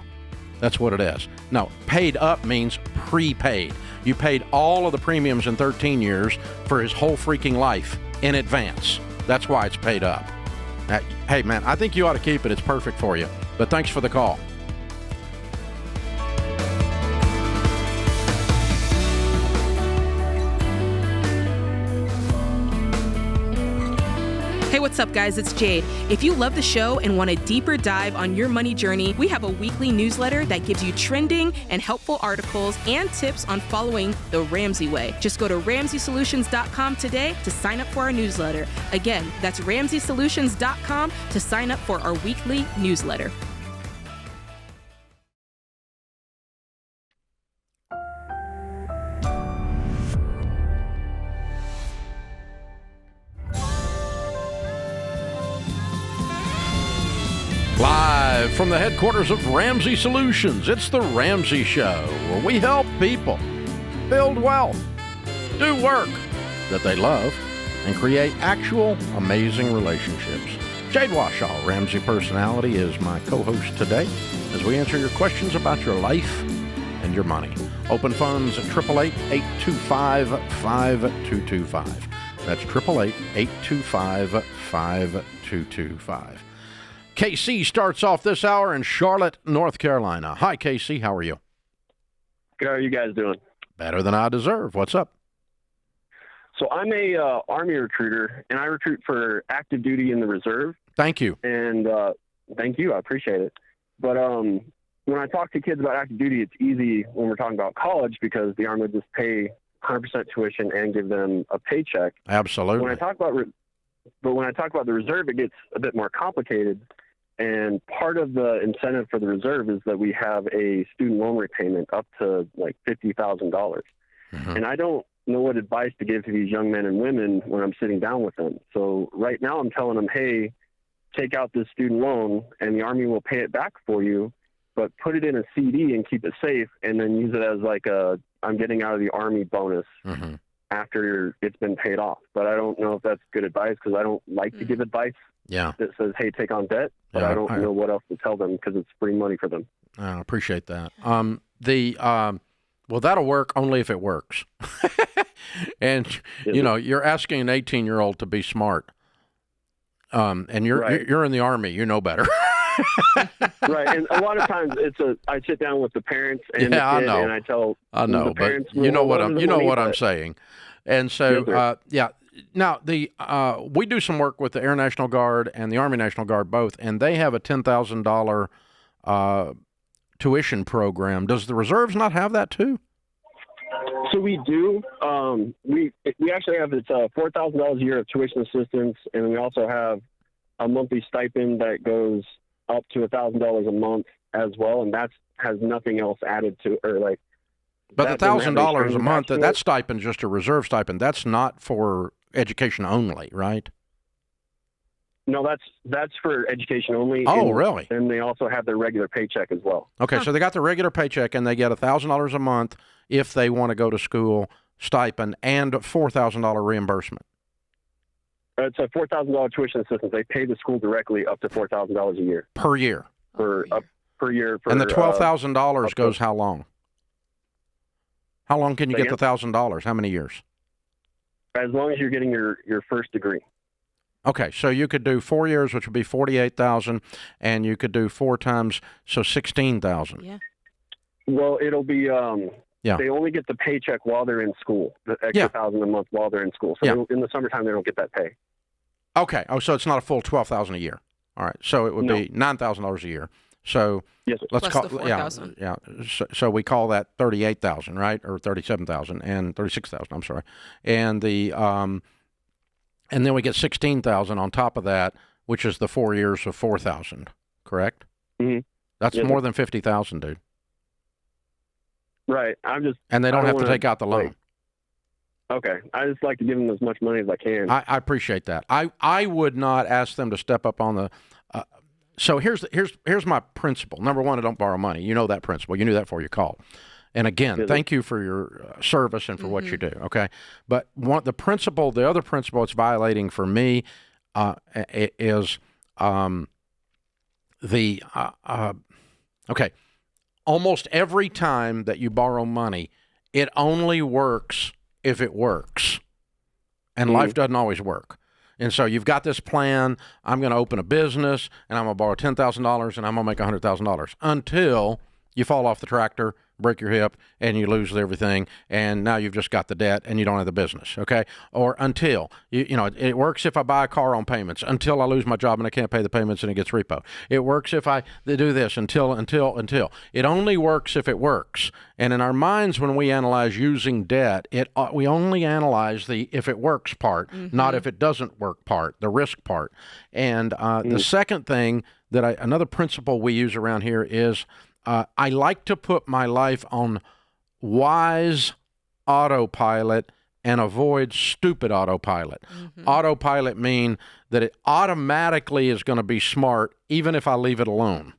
That's what it is. No, paid up means prepaid. You paid all of the premiums in 13 years for his whole freaking life in advance. That's why it's paid up. Hey, man, I think you ought to keep it. It's perfect for you. But thanks for the call. Hey, what's up, guys? It's Jade. If you love the show and want a deeper dive on your money journey, we have a weekly newsletter that gives you trending and helpful articles and tips on following the Ramsey way. Just go to RamseySolutions.com today to sign up for our newsletter. Again, that's RamseySolutions.com to sign up for our weekly newsletter. Live from the headquarters of Ramsey Solutions, it's the Ramsey Show, where we help people build wealth, do work that they love, and create actual amazing relationships. Jade Washaw, Ramsey Personality, is my co-host today as we answer your questions about your life and your money. Open phones at 888-825-5225. That's 888-825-5225. KC starts off this hour in Charlotte, North Carolina. Hi, KC. How are you? Good. How are you guys doing? Better than I deserve. What's up? So I'm a Army recruiter, and I recruit for active duty in the reserve. Thank you. And thank you. I appreciate it. But when I talk to kids about active duty, it's easy when we're talking about college because the Army would just pay 100% tuition and give them a paycheck. Absolutely. When I talk about the reserve, it gets a bit more complicated. And part of the incentive for the reserve is that we have a student loan repayment up to like $50,000. Mm-hmm. And I don't know what advice to give to these young men and women when I'm sitting down with them. So right now I'm telling them, hey, take out this student loan and the Army will pay it back for you, but put it in a CD and keep it safe and then use it as like I'm getting out of the Army bonus after it's been paid off. But I don't know if that's good advice because I don't like to give advice that says, hey, take on debt. But I don't know what else to tell them because it's free money for them. I appreciate that. Well, that'll work only if it works. And, you know, you're asking an 18-year-old to be smart. And you're in the Army. You know better. Right. And a lot of times I sit down with the parents and the kid, I know. And I tell the parents, but you know what I'm saying. And so, now we do some work with the Air National Guard and the Army National Guard both, and they have a $10,000 tuition program. Does the reserves not have that too? So we do. We actually have it's $4,000 a year of tuition assistance, and we also have a monthly stipend that goes up to $1,000 a month as well, and that has nothing else added to, or like But the $1,000 a month, that that stipend is just a reserve stipend. That's not for education only, right? No, that's for education only. Oh, really? And they also have their regular paycheck as well. Okay, so they got their regular paycheck, and they get $1,000 a month if they want to go to school, stipend, and $4,000 reimbursement. It's a $4,000 tuition assistance. They pay the school directly up to $4,000 a year. Per year? Per year. And the $12,000 goes how long? How long can you get the $1,000? How many years? As long as you're getting your first degree. Okay, so you could do 4 years, which would be $48,000, and you could do 4 times, so $16,000. Yeah. Well, it'll be they only get the paycheck while they're in school, the extra $1,000 a month while they're in school. So in the summertime, they don't get that pay. Okay. Oh, so it's not a full $12,000 a year. All right. So it would be $9,000 a year. So let's plus call the $4,000. Yeah. So we call that $38,000, right, or $37,000 and $36,000. I'm sorry, and the and then we get $16,000 on top of that, which is the 4 years of $4,000. Correct? Mm-hmm. That's more than $50,000, dude. Right. And they don't have to take out the loan. Okay. I just like to give them as much money as I can. I appreciate that. I would not ask them to step up on the. So here's my principle. Number one, I don't borrow money. You know that principle. You knew that before you called. And again, thank you for your service and for what you do. Okay, but the other principle it's violating for me is okay. Almost every time that you borrow money, it only works if it works, and life doesn't always work. And so you've got this plan. I'm going to open a business, and I'm going to borrow $10,000, and I'm going to make $100,000 until you fall off the tractor, break your hip, and you lose everything, and now you've just got the debt, and you don't have the business, okay? Or until, it works if I buy a car on payments, until I lose my job and I can't pay the payments and it gets repo. It works if I do this, until. It only works if it works. And in our minds, when we analyze using debt, we only analyze the if it works part, not if it doesn't work part, the risk part. And the second thing another principle we use around here is I like to put my life on wise autopilot and avoid stupid autopilot. Autopilot mean that it automatically is going to be smart even if I leave it alone.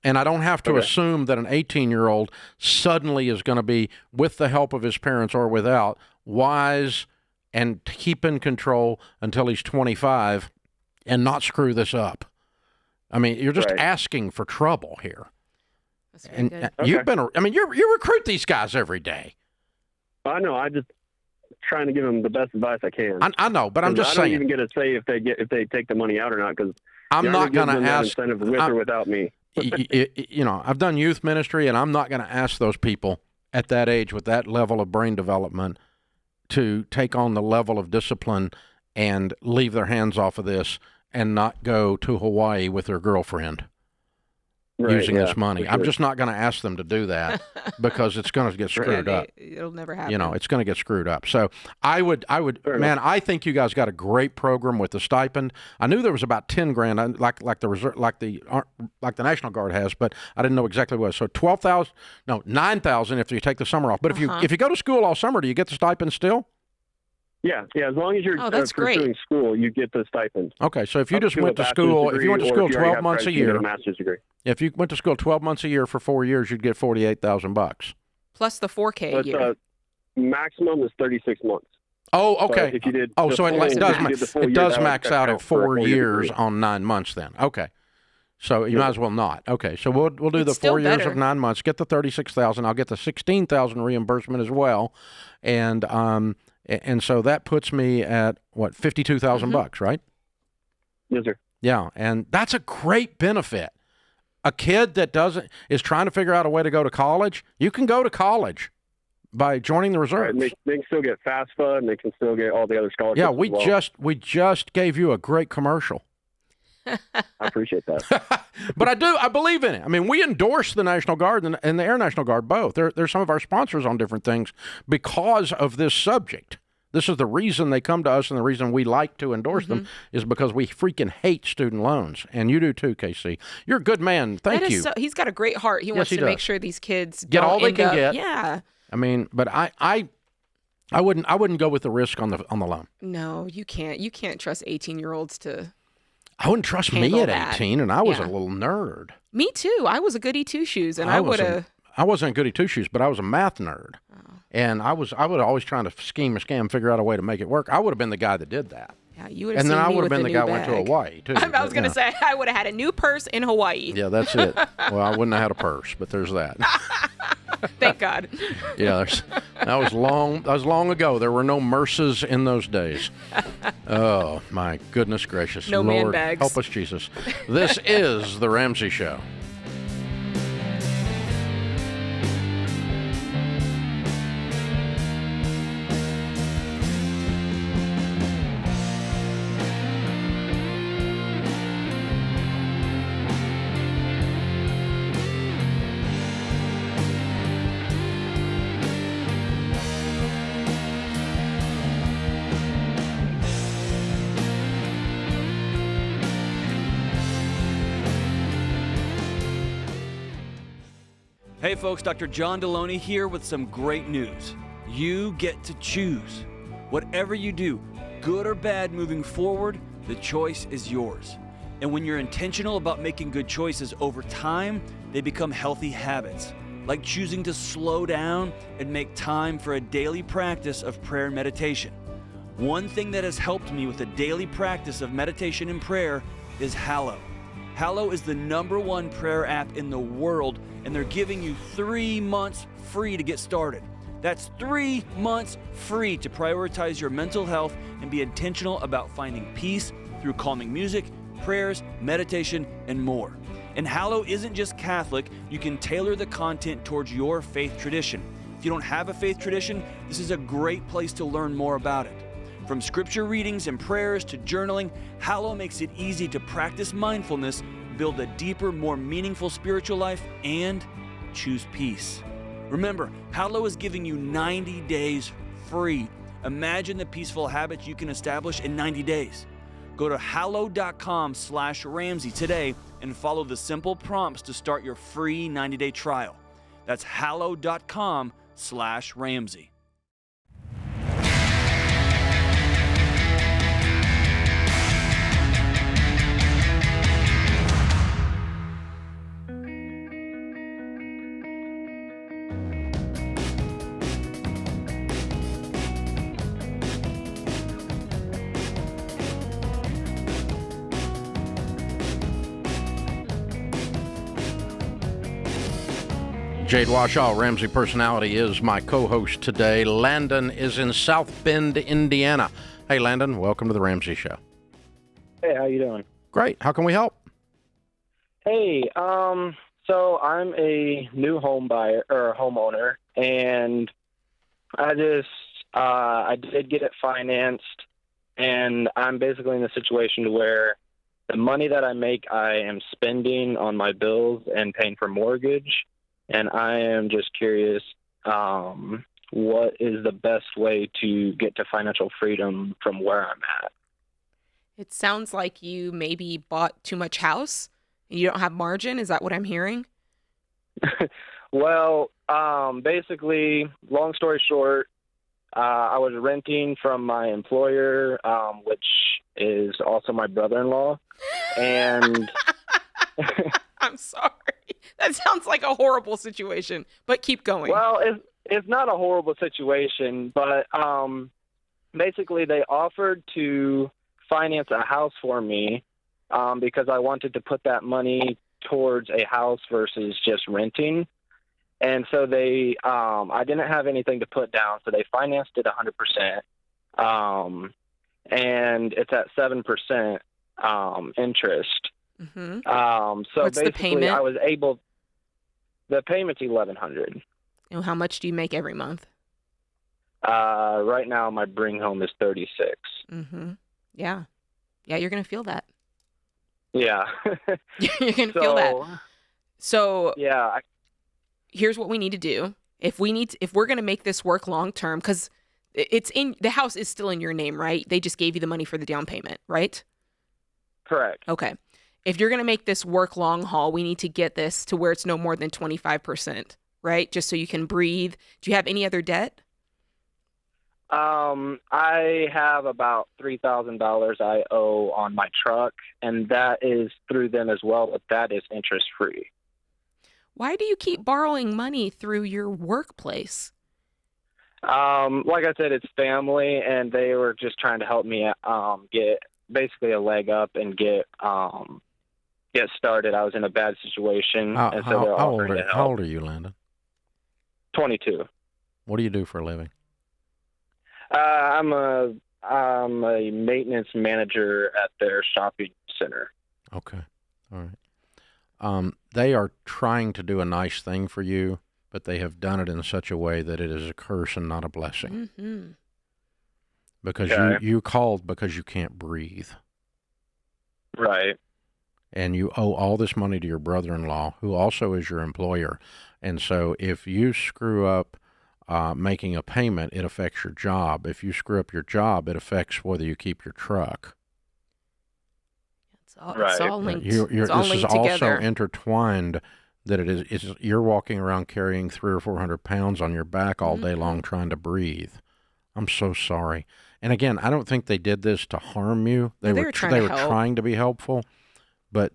And I don't have to assume that an 18-year-old suddenly is going to be, with the help of his parents or without, wise and keep in control until he's 25 and not screw this up. I mean, you're just asking for trouble here. That's very good. You've been, you recruit these guys every day. I know. I just trying to give them the best advice I can. I know, but I'm just saying. I don't even get to say if they take the money out or not, because I'm not going to ask. Incentive with or without me. I've done youth ministry, and I'm not going to ask those people at that age with that level of brain development to take on the level of discipline and leave their hands off of this and not go to Hawaii with their girlfriend using this money. I'm just not going to ask them to do that because it's going to get screwed up. It'll never happen. It's going to get screwed up. So I would, man, I think you guys got a great program with the stipend. I knew there was about 10 grand, like the reserve, like the National Guard has, but I didn't know exactly what. So 9,000 if you take the summer off. But if you go to school all summer, do you get the stipend still? Yeah. As long as you're pursuing school, you get the stipend. Okay, so if you just went to school, 12 months a year, a master's degree. If you went to school 12 months a year for 4 years, you'd get $48,000 plus the $4K a year. Maximum is 36 months. Oh, okay. But if you did, so it does max out at 4 years on 9 months. Then so you might as well not. Okay, so we'll do the 4 years of 9 months. Get the 36,000. I'll get the 16,000 reimbursement as well, and so that puts me at what, $52,000, right? Yes, sir. Yeah, and that's a great benefit. A kid that is trying to figure out a way to go to college, you can go to college by joining the reserves. Right, they can still get FAFSA, and they can still get all the other scholarships. Yeah, we just gave you a great commercial. I appreciate that. But I believe in it. I mean, we endorse the National Guard and the Air National Guard both. They're some of our sponsors on different things because of this subject. This is the reason they come to us, and the reason we like to endorse them is because we freaking hate student loans. And you do too, KC. You're a good man. Thank you. He's got a great heart. He wants to make sure these kids get all they can get. Yeah. I mean, but I wouldn't go with the risk on the loan. No, you can't. You can't trust 18-year-olds to. I wouldn't trust me at 18, and I was a little nerd. Me too. I was a goody two-shoes, and I would have. I wasn't a goody two-shoes, but I was a math nerd. Oh. And I would always trying to scheme or scam, figure out a way to make it work. I would have been the guy that did that. Yeah, you would have. And then I would have been the guy who went to Hawaii too. I was going to say I would have had a new purse in Hawaii. Yeah, that's it. Well, I wouldn't have had a purse, but there's that. Thank God. Yeah, that was long ago. There were no Merces in those days. Oh my goodness gracious! No Lord, man bags. Help us, Jesus. This is the Ramsey Show. Hey folks, Dr. John Deloney here with some great news. You get to choose. Whatever you do, good or bad moving forward, the choice is yours. And when you're intentional about making good choices over time, they become healthy habits, like choosing to slow down and make time for a daily practice of prayer and meditation. One thing that has helped me with a daily practice of meditation and prayer is Hallow. Hallow is the #1 prayer app in the world, and they're giving you 3 months free to get started. That's 3 months free to prioritize your mental health and be intentional about finding peace through calming music, prayers, meditation, and more. And Hallow isn't just Catholic. You can tailor the content towards your faith tradition. If you don't have a faith tradition, this is a great place to learn more about it. From scripture readings and prayers to journaling, Hallow makes it easy to practice mindfulness, build a deeper, more meaningful spiritual life, and choose peace. Remember, Hallow is giving you 90 days free. Imagine the peaceful habits you can establish in 90 days. Go to hallow.com/Ramsey today and follow the simple prompts to start your free 90-day trial. That's hallow.com/Ramsey. Jade Washaw, Ramsey Personality, is my co-host today. Landon is in South Bend, Indiana. Hey, Landon, welcome to the Ramsey Show. Hey, how you doing? Great. How can we help? Hey, so I'm a new home buyer or homeowner, and I did get it financed, and I'm basically in a situation to where the money that I make, I am spending on my bills and paying for mortgage. And I am just curious, what is the best way to get to financial freedom from where I'm at? It sounds like you maybe bought too much house and you don't have margin. Is that what I'm hearing? Well, basically, long story short, I was renting from my employer, which is also my brother-in-law. And I'm sorry. That sounds like a horrible situation, but keep going. Well, it's not a horrible situation, but basically they offered to finance a house for me because I wanted to put that money towards a house versus just renting. And so they, I didn't have anything to put down, so they financed it 100%, and it's at 7% interest. Mm-hmm. So what's basically, the payment? I was able. The payment's $1,100. And how much do you make every month? Right now, my bring home is $36. Mm-hmm. Yeah, you're gonna feel that. Yeah, you're gonna feel that. So yeah, here's what we need to do. If we're gonna make this work long term, because the house is still in your name, right? They just gave you the money for the down payment, right? Correct. Okay. If you're going to make this work long haul, we need to get this to where it's no more than 25%, right? Just so you can breathe. Do you have any other debt? I have about $3,000 I owe on my truck, and that is through them as well, but that is interest free. Why do you keep borrowing money through your workplace? Like I said, it's family, and they were just trying to help me get basically a leg up and get started. I was in a bad situation, and so they're offering to help. How old are you, Landon? 22. What do you do for a living? I'm a maintenance manager at their shopping center. Okay. All right. They are trying to do a nice thing for you, but they have done it in such a way that it is a curse and not a blessing. Mm-hmm. Because you called because you can't breathe. Right. And you owe all this money to your brother-in-law, who also is your employer. And so if you screw up making a payment, it affects your job. If you screw up your job, it affects whether you keep your truck. It's all linked. This is also intertwined. That you're walking around carrying 300 or 400 pounds on your back all day long trying to breathe. I'm so sorry. And again, I don't think they did this to harm you. They were trying to be helpful, but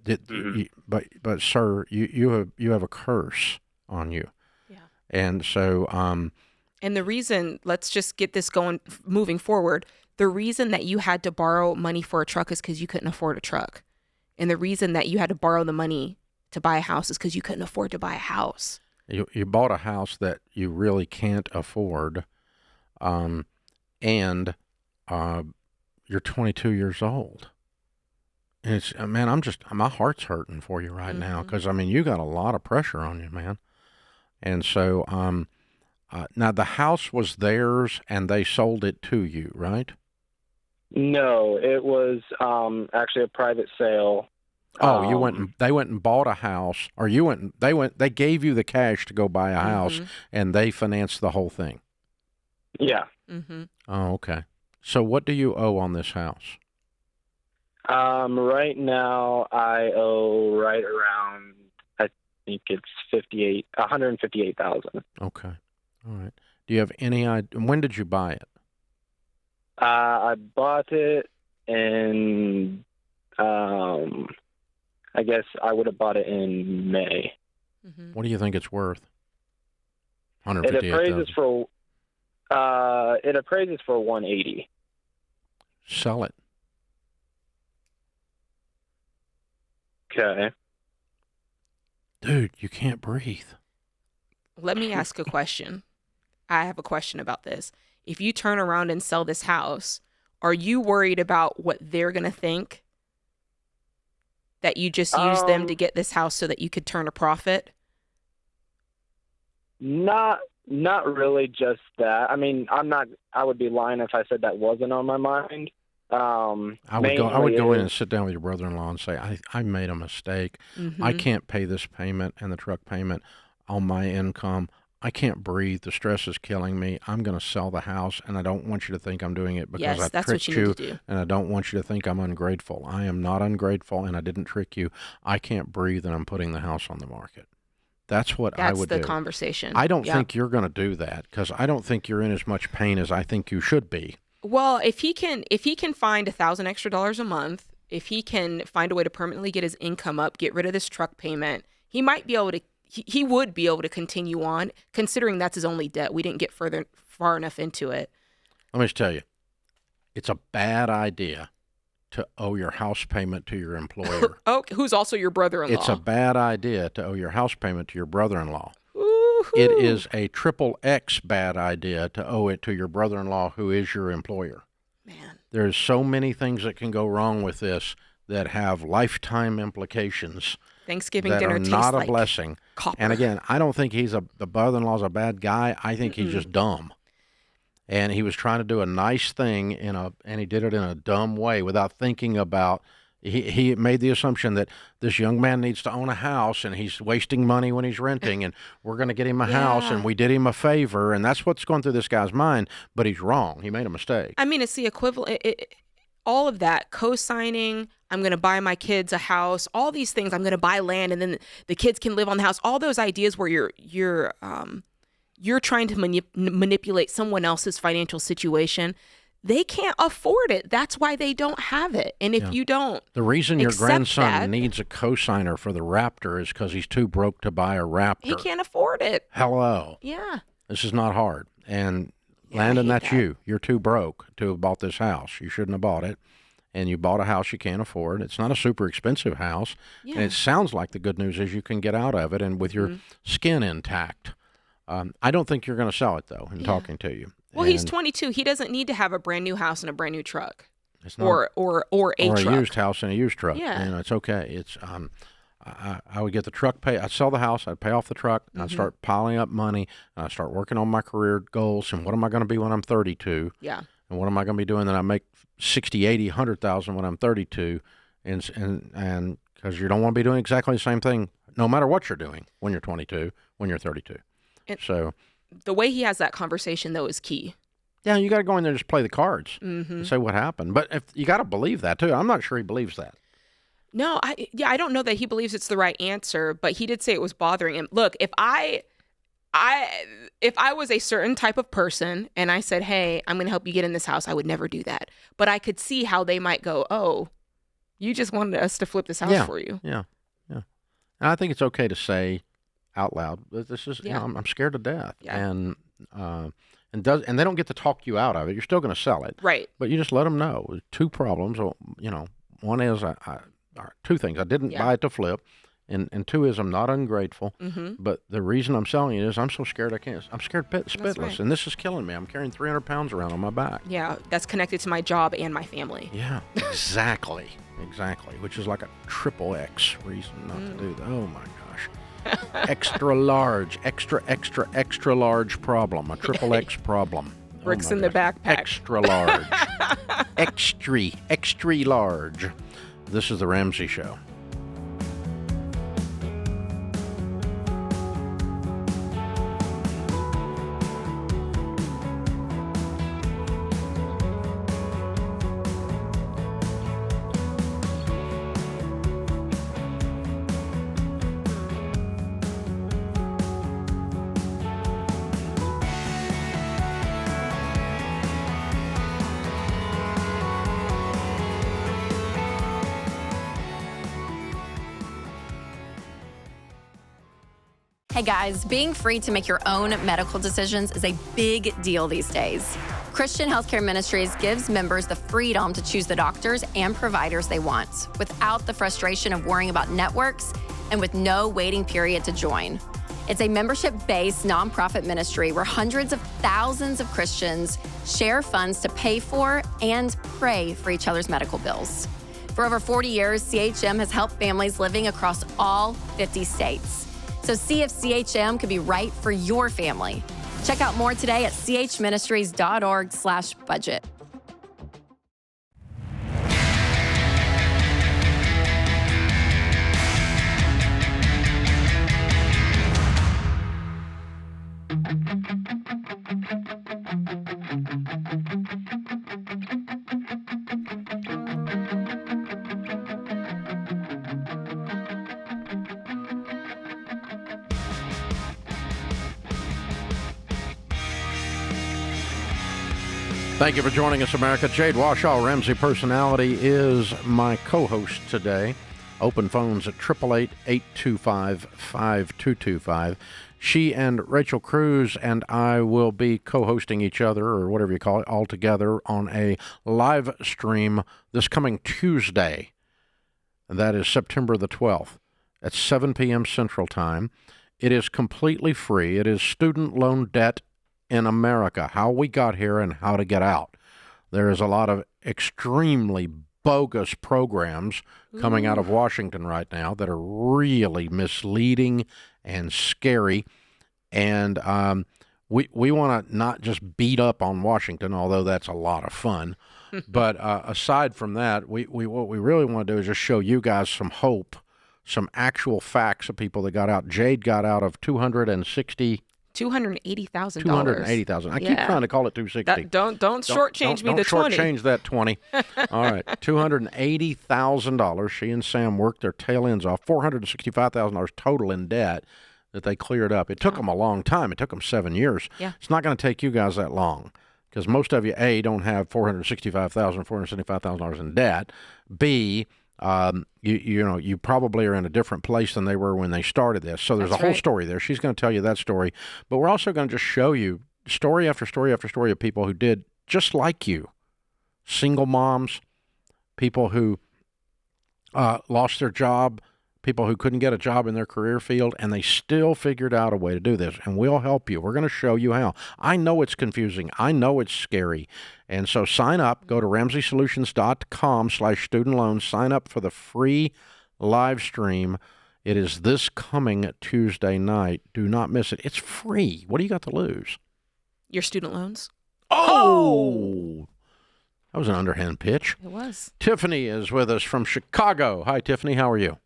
but sir, you have a curse on you. Yeah. And so and the reason, let's just get this going, moving forward. The reason that you had to borrow money for a truck is because you couldn't afford a truck. And the reason that you had to borrow the money to buy a house is because you couldn't afford to buy a house. You bought a house that you really can't afford, and you're 22 years old. And it's, man, my heart's hurting for you right now, because, I mean, you got a lot of pressure on you, man. And so now the house was theirs and they sold it to you, right? No, it was actually a private sale. Oh, they went and bought a house, or they gave you the cash to go buy a house, and they financed the whole thing. Yeah. Mm-hmm. Oh, okay. So what do you owe on this house? Right now I owe right around, I think it's $158,000. Okay. All right. Do you have any idea, when did you buy it? I bought it in, I guess I would have bought it in May. Mm-hmm. What do you think it's worth? It appraises for $180,000. Sell it. Okay. Dude, you can't breathe. Let me ask a question. I have a question about this. If you turn around and sell this house, are you worried about what they're going to think? That you just used them to get this house so that you could turn a profit? Not really just that. I mean, I would be lying if I said that wasn't on my mind. I would go in and sit down with your brother-in-law and say, I made a mistake. Mm-hmm. I can't pay this payment and the truck payment on my income. I can't breathe. The stress is killing me. I'm going to sell the house, and I don't want you to think I'm doing it because I tricked you, and I don't want you to think I'm ungrateful. I am not ungrateful, and I didn't trick you. I can't breathe, and I'm putting the house on the market. That's what I would do. That's the conversation. I don't think you're going to do that, because I don't think you're in as much pain as I think you should be. Well, if he can find $1,000 extra a month, if he can find a way to permanently get his income up, get rid of this truck payment, he might be able to. He would be able to continue on, considering that's his only debt. We didn't get far enough into it. Let me just tell you, it's a bad idea to owe your house payment to your employer. Who's also your brother-in-law. It's a bad idea to owe your house payment to your brother-in-law. Woo-hoo. It is a XXX bad idea to owe it to your brother-in-law, who is your employer. Man. There's so many things that can go wrong with this that have lifetime implications. Thanksgiving that dinner are tastes not like a blessing. Copper. And again, I don't think the brother-in-law's a bad guy. I think he's just dumb. And he was trying to do a nice thing and he did it in a dumb way without thinking about, He made the assumption that this young man needs to own a house and he's wasting money when he's renting and we're going to get him a house and we did him a favor. And that's what's going through this guy's mind. But he's wrong. He made a mistake. I mean, it's the equivalent. All of that, co-signing, I'm going to buy my kids a house, all these things, I'm going to buy land and then the kids can live on the house. All those ideas where you're trying to manipulate someone else's financial situation. They can't afford it. That's why they don't have it. And if you don't, the reason your grandson needs a cosigner for the Raptor is because he's too broke to buy a Raptor. He can't afford it. Hello. Yeah. This is not hard. And Landon, that's you. You're too broke to have bought this house. You shouldn't have bought it. And you bought a house you can't afford. It's not a super expensive house. Yeah. And it sounds like the good news is you can get out of it and with your skin intact. I don't think you're going to sell it, though, in talking to you. Well, he's 22. He doesn't need to have a brand new house and a brand new truck, or a truck. Used house and a used truck. Yeah, you know, it's okay. It's I would get the truck pay. I'd sell the house. I'd pay off the truck. I'd start piling up money. And I'd start working on my career goals and what am I going to be when I'm 32? Yeah. And what am I going to be doing that I make 60, 80, 100,000 when I'm 32? And because you don't want to be doing exactly the same thing, no matter what you're doing when you're 22, when you're 32. So. The way he has that conversation, though, is key. Yeah, you got to go in there and just play the cards and say what happened. But if you got to believe that, too. I'm not sure he believes that. No, I don't know that he believes it's the right answer, but he did say it was bothering him. Look, if I was a certain type of person and I said, hey, I'm going to help you get in this house, I would never do that. But I could see how they might go, oh, you just wanted us to flip this house for you. Yeah. And I think it's okay to say out loud, this is, you know, I'm scared to death. Yeah. And they don't get to talk you out of it. You're still going to sell it. Right. But you just let them know. Two problems. You know, one is, two things. I didn't buy it to flip. And two is I'm not ungrateful. But the reason I'm selling it is I'm so scared I'm scared spitless. Right. And this is killing me. I'm carrying 300 pounds around on my back. Yeah, that's connected to my job and my family. Yeah, exactly. Exactly. Which is like a triple X reason not to do that. Oh, my gosh. Extra large problem, a triple X problem. Bricks in the backpack. Extra large. extra large. This is the Ramsey Show. Hey guys, being free to make your own medical decisions is a big deal these days. Christian Healthcare Ministries gives members the freedom to choose the doctors and providers they want without the frustration of worrying about networks and with no waiting period to join. It's a membership-based nonprofit ministry where hundreds of thousands of Christians share funds to pay for and pray for each other's medical bills. For over 40 years, CHM has helped families living across all 50 states. So see if CHM could be right for your family. Check out more today at chministries.org/budget. Thank you for joining us, America. Jade Washaw, Ramsey Personality, is my co-host today. Open phones at 888-825-5225. She and Rachel Cruz and I will be co-hosting each other, or whatever you call it, all together on a live stream this coming Tuesday. And that is September the 12th at 7 p.m. Central Time. It is completely free. It is student loan debt in America, how we got here and how to get out. There is a lot of extremely bogus programs coming out of Washington right now that are really misleading and scary. And we want to not just beat up on Washington, although that's a lot of fun, But aside from that, we what we really want to do is just show you guys some hope, some actual facts of people that got out. Jade got out of $280,000. $280,000. I keep trying to call it 260. Don't shortchange me the 20. Don't shortchange that 20. All right, $280,000. She and Sam worked their tail ends off. $465,000 total in debt that they cleared up. It took them a long time. It took them 7 years. Yeah. It's not going to take you guys that long because most of you, A, don't have $475,000 in debt. B, you probably are in a different place than they were when they started this. So there's a whole story there. She's going to tell you that story. But we're also going to just show you story after story after story of people who did just like you. Single moms, people who lost their job, people who couldn't get a job in their career field, and they still figured out a way to do this. And we'll help you. We're going to show you how. I know it's confusing. I know it's scary. And so sign up. Go to RamseySolutions.com/student loans. Sign up for the free live stream. It is this coming Tuesday night. Do not miss it. It's free. What do you got to lose? Your student loans. Oh! That was an underhand pitch. It was. Tiffany is with us from Chicago. Hi, Tiffany. How are you?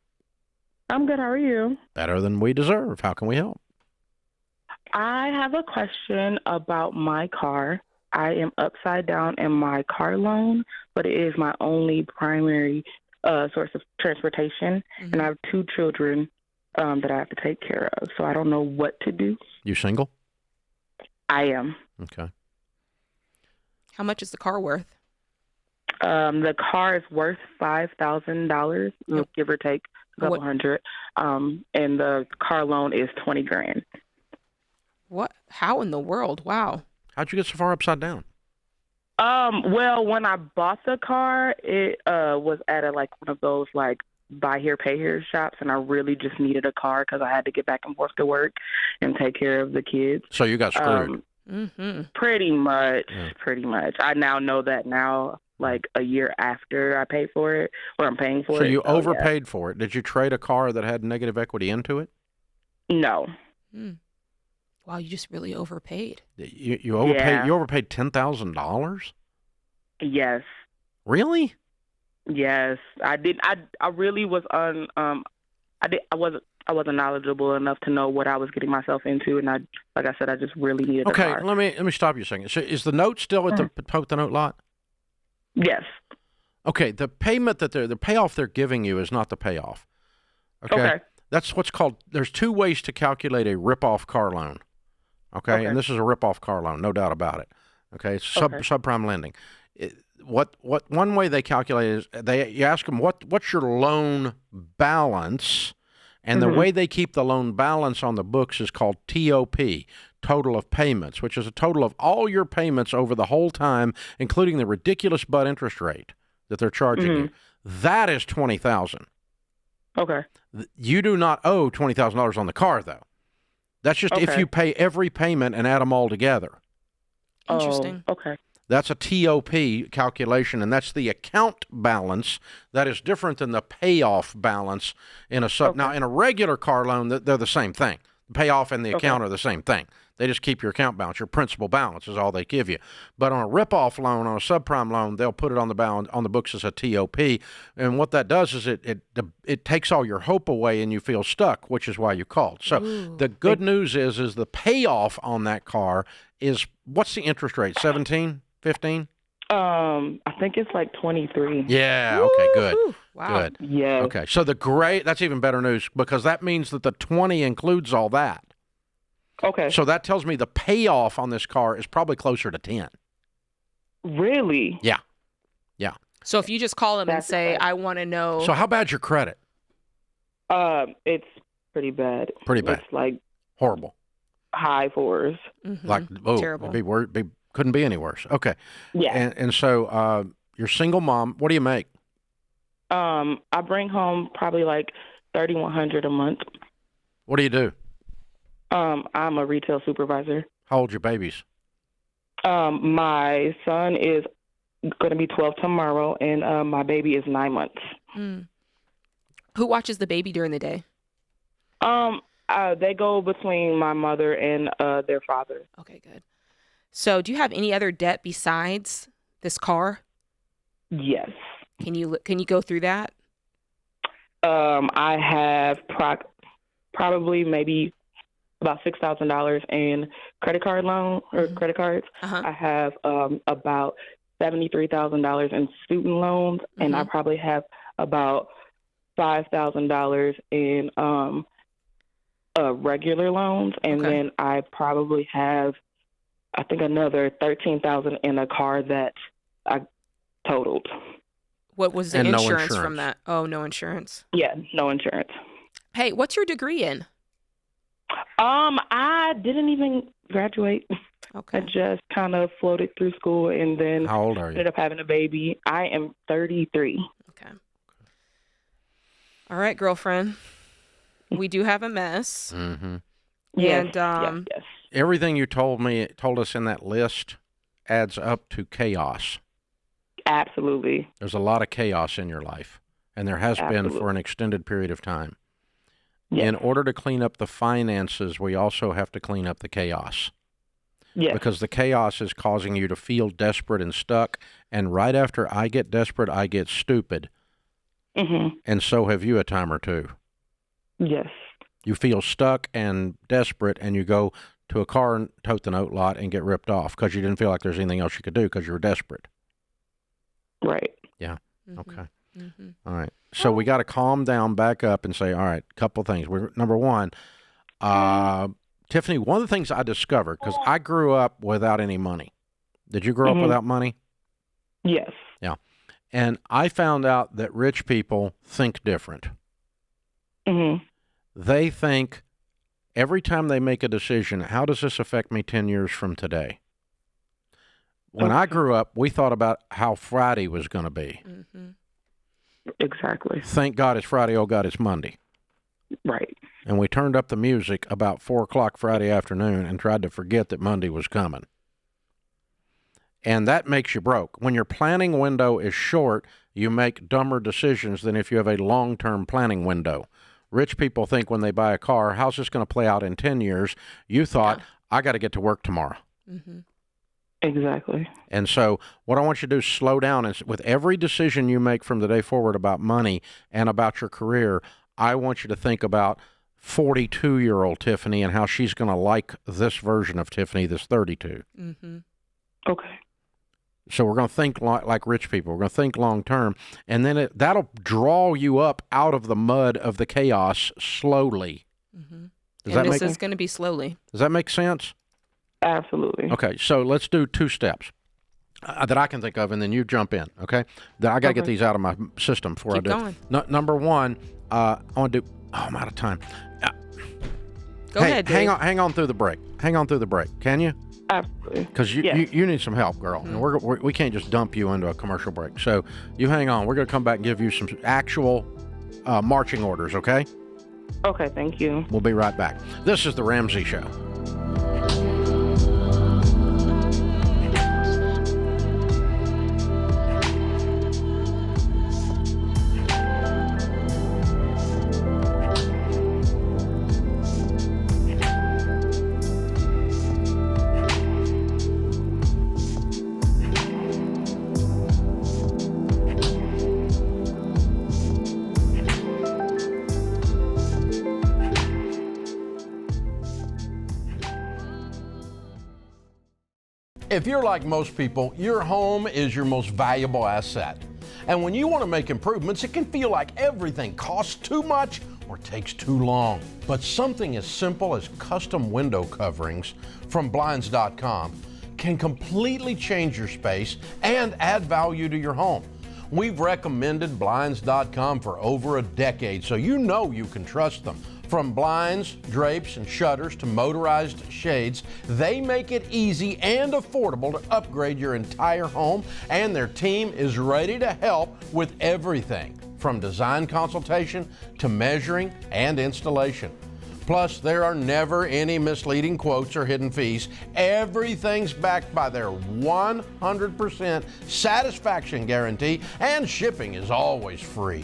I'm good. How are you? Better than we deserve. How can we help? I have a question about my car. I am upside down in my car loan, but it is my only primary source of transportation, and I have 2 children that I have to take care of, so I don't know what to do. You single? I am. Okay. How much is the car worth? The car is worth $5,000, give or take. Couple hundred, and the car loan is $20,000. What? How in the world? Wow. How'd you get so far upside down? Well, when I bought the car, it was at one of those buy here, pay here shops, and I really just needed a car because I had to get back and forth to work and take care of the kids. So you got screwed. Pretty much. I now know that now. A year after I pay for it, or I'm paying for it. So you overpaid for it. Did you trade a car that had negative equity into it? No. Wow, you just really overpaid. You overpaid. Yeah. You overpaid $10,000? Yes. Really? Yes, I did. I really was I wasn't knowledgeable enough to know what I was getting myself into, and I just really needed a car. Okay, let me stop you a second. So is the note still at the note lot? Yes. Okay, the payment the payoff they're giving you is not the payoff. Okay. That's what's called, there's 2 ways to calculate a rip-off car loan. Okay, and this is a rip-off car loan, no doubt about it. Okay, it's subprime lending. What one way they calculate is you ask them what's your loan balance, and the way they keep the loan balance on the books is called TOP. Total of payments, which is a total of all your payments over the whole time, including the ridiculous butt interest rate that they're charging you. That is $20,000. Okay. You do not owe $20,000 on the car, though. That's just if you pay every payment and add them all together. Interesting. Oh, okay. That's a TOP calculation, and that's the account balance. That is different than the payoff balance in a sub. Now, in a regular car loan, they're the same thing. The payoff and the account are the same thing. They just keep your account balance. Your principal balance is all they give you. But on a rip-off loan, on a subprime loan, they'll put it on the books as a TOP. And what that does is it takes all your hope away and you feel stuck, which is why you called. So the good news is the payoff on that car is, what's the interest rate? 17, 15? I think it's 23. Yeah. Okay. Good. Wow. Good. Yeah. Okay. So that's even better news, because that means that the 20 includes all that. Okay. So that tells me the payoff on this car is probably closer to 10. Really? Yeah. So if you just call them and say, I want to know. So how bad's your credit? It's pretty bad. Pretty bad. It's horrible. High 4s. Terrible. Couldn't be any worse. Okay. Yeah. And so you're single mom. What do you make? I bring home probably $3,100 a month. What do you do? I'm a retail supervisor. How old are your babies? My son is going to be 12 tomorrow, and my baby is 9 months. Who watches the baby during the day? They go between my mother and their father. Okay, good. So do you have any other debt besides this car? Yes. Can you go through that? I have probably maybe about $6,000 in credit card loan or credit cards. I have about $73,000 in student loans, and I probably have about $5,000 in regular loans, and then I probably have, I think, another $13,000 in a car that I totaled. What was the insurance from that? Oh, no insurance. Yeah, no insurance. Hey, what's your degree in? I didn't even graduate. Okay. I just kind of floated through school, and then How old are you? ended up having a baby. I am 33. Okay. All right, girlfriend. We do have a mess. Mm-hmm. Yes, And yes. Everything you told us in that list adds up to chaos. Absolutely. There's a lot of chaos in your life, and there has been for an extended period of time. Yes. In order to clean up the finances, we also have to clean up the chaos. Yes. Because the chaos is causing you to feel desperate and stuck, and right after I get desperate, I get stupid. And so have you a time or two. Yes. You feel stuck and desperate, and you go to a car and tote the note lot and get ripped off because you didn't feel like there's anything else you could do because you were desperate. Right. Yeah. Okay. All right. So we got to calm down, back up, and say, all right, couple things. Number one, Tiffany, one of the things I discovered, because I grew up without any money. Did you grow up without money? Yes. Yeah. And I found out that rich people think different. They think every time they make a decision, how does this affect me 10 years from today? When I grew up, we thought about how Friday was going to be. Exactly. Thank God it's Friday. Oh, God, it's Monday. Right. And we turned up the music about 4 o'clock Friday afternoon and tried to forget that Monday was coming. And that makes you broke. When your planning window is short, you make dumber decisions than if you have a long-term planning window. Rich people think when they buy a car, how's this going to play out in 10 years? You thought, I got to get to work tomorrow. Exactly. And so what I want you to do is slow down. And with every decision you make from the day forward about money and about your career, I want you to think about 42-year-old Tiffany and how she's going to like this version of Tiffany that's 32. Okay. So we're going to think like rich people. We're going to think long term, and then that'll draw you up out of the mud of the chaos slowly. This is going to be slowly. Does that make sense? Absolutely. Okay, so let's do 2 steps that I can think of, and then you jump in, okay? That I got to get these out of my system before Keep I do. going. Number one, I want to do. Oh, I'm out of time. Go ahead, Dave. Hang on through the break. Hang on through the break, can you? Absolutely. Because you need some help, girl. And we can't just dump you into a commercial break. So you hang on. We're going to come back and give you some actual marching orders, okay? Okay, thank you. We'll be right back. This is The Ramsey Show. If you're like most people, your home is your most valuable asset. And when you want to make improvements, it can feel like everything costs too much or takes too long. But something as simple as custom window coverings from Blinds.com can completely change your space and add value to your home. We've recommended Blinds.com for over a decade, so you know you can trust them. From blinds, drapes, and shutters to motorized shades, they make it easy and affordable to upgrade your entire home, and their team is ready to help with everything from design consultation to measuring and installation. Plus, there are never any misleading quotes or hidden fees. Everything's backed by their 100% satisfaction guarantee, and shipping is always free.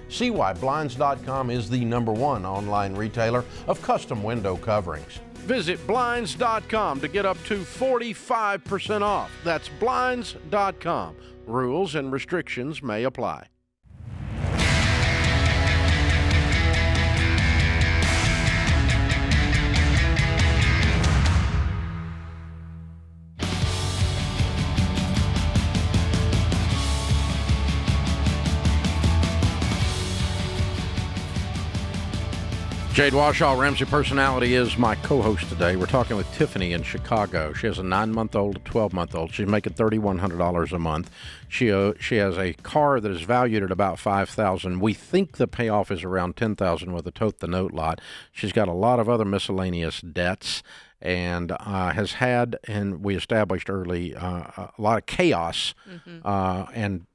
See why Blinds.com is the #1 online retailer of custom window coverings. Visit Blinds.com to get up to 45% off. That's Blinds.com. Rules and restrictions may apply. Jade Washaw, Ramsey Personality, is my co-host today. We're talking with Tiffany in Chicago. She has a 9-month-old, a 12-month-old. She's making $3,100 a month. She has a car that is valued at about $5,000. We think the payoff is around $10,000 with a tote the note lot. She's got a lot of other miscellaneous debts and has had, and we established early, a lot of chaos and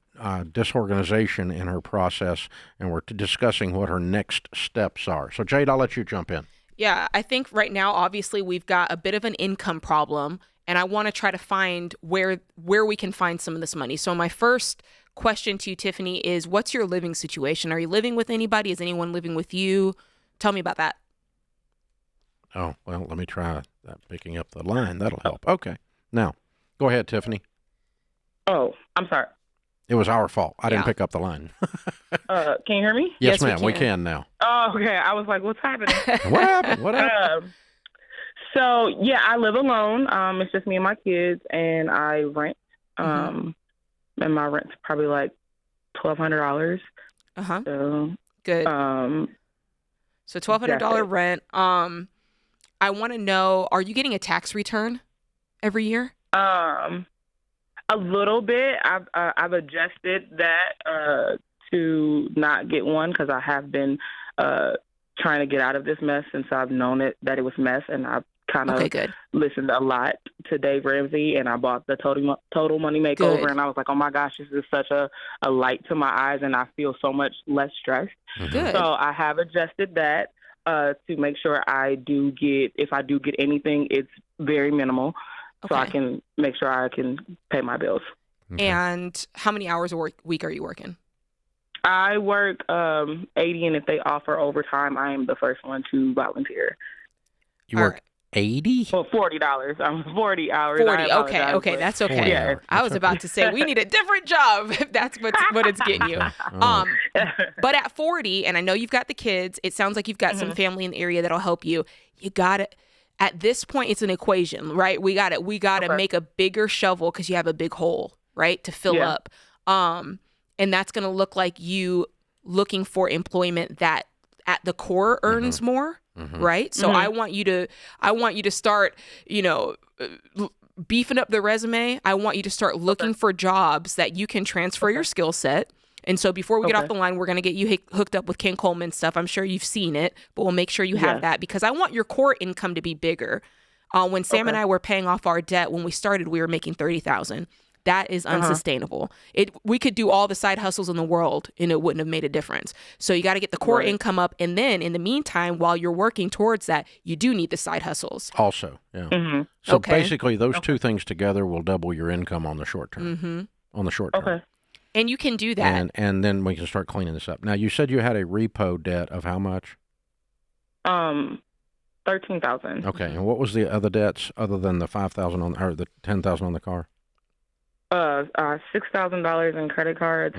disorganization in her process, and we're discussing what her next steps are. So, Jade, I'll let you jump in. Yeah, I think right now, obviously, we've got a bit of an income problem, and I want to try to find where we can find some of this money. So my first question to you, Tiffany, is what's your living situation? Are you living with anybody? Is anyone living with you? Tell me about that. Oh, well, let me try that, picking up the line. That'll help. Okay. Now, go ahead, Tiffany. Oh, I'm sorry. It was our fault. I didn't pick up the line. Can you hear me? Yes, ma'am. We can now. Oh, okay. I was like, what's happening? What happened? What happened? So, yeah, I live alone. It's just me and my kids, and I rent. And my rent's probably like $1,200. So, good. So $1,200 rent. I want to know, are you getting a tax return every year? A little bit. I've adjusted that to not get one because I have been trying to get out of this mess since I've known that it was mess, and I've kind of listened a lot to Dave Ramsey, and I bought the Total Money Makeover, and I was like, oh my gosh, this is such a light to my eyes, and I feel so much less stressed. Good. So I have adjusted that to make sure if I do get anything, it's very minimal. So I can make sure I can pay my bills. Okay. And how many hours a week are you working? I work 80, and if they offer overtime, I am the first one to volunteer. You work 80? Well, $40. I'm 40 hours. 40. Okay, that's okay. Yeah. I was about to say we need a different job if that's what it's getting you. But at 40, and I know you've got the kids, it sounds like you've got some family in the area that'll help you. You got it. At this point, it's an equation, right? We got to make a bigger shovel because you have a big hole, right, to fill up. And that's going to look like you looking for employment that at the core earns more, right? So I want you to start, beefing up the resume. I want you to start looking for jobs that you can transfer your skill set. And so before we get off the line, we're going to get you hooked up with Ken Coleman stuff. I'm sure you've seen it, but we'll make sure you have that because I want your core income to be bigger. When Sam and I were paying off our debt, when we started, we were making $30,000. That is unsustainable. We could do all the side hustles in the world and it wouldn't have made a difference. So you got to get the core income up. And then in the meantime, while you're working towards that, you do need the side hustles. Also, yeah. So basically those two things together will double your income on the short term. On the short term. Okay. And you can do that. And then we can start cleaning this up. Now, you said you had a repo debt of how much? $13,000. Okay. And what was the other debts other than the $5,000 or the $10,000 on the car? $6,000 in credit cards.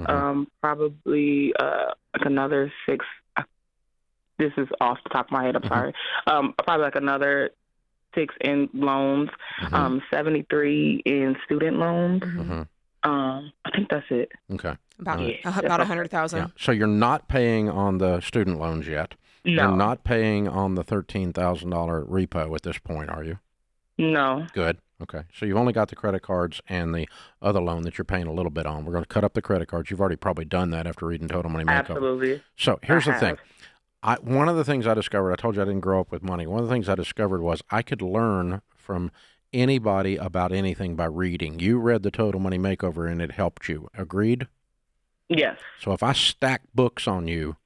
Probably like another $6. This is off the top of my head. I'm sorry. Probably like another $6 in loans. $73 in student loans. I think that's it. Okay. About $100,000. Yeah. So you're not paying on the student loans yet. No. You're not paying on the $13,000 repo at this point, are you? No. Good. Okay. So you've only got the credit cards and the other loan that you're paying a little bit on. We're going to cut up the credit cards. You've already probably done that after reading Total Money Makeover. Absolutely. So here's the thing. One of the things I discovered, I told you I didn't grow up with money. One of the things I discovered was I could learn from anybody about anything by reading. You read the Total Money Makeover and it helped you. Agreed? Yes. So if I stack books on you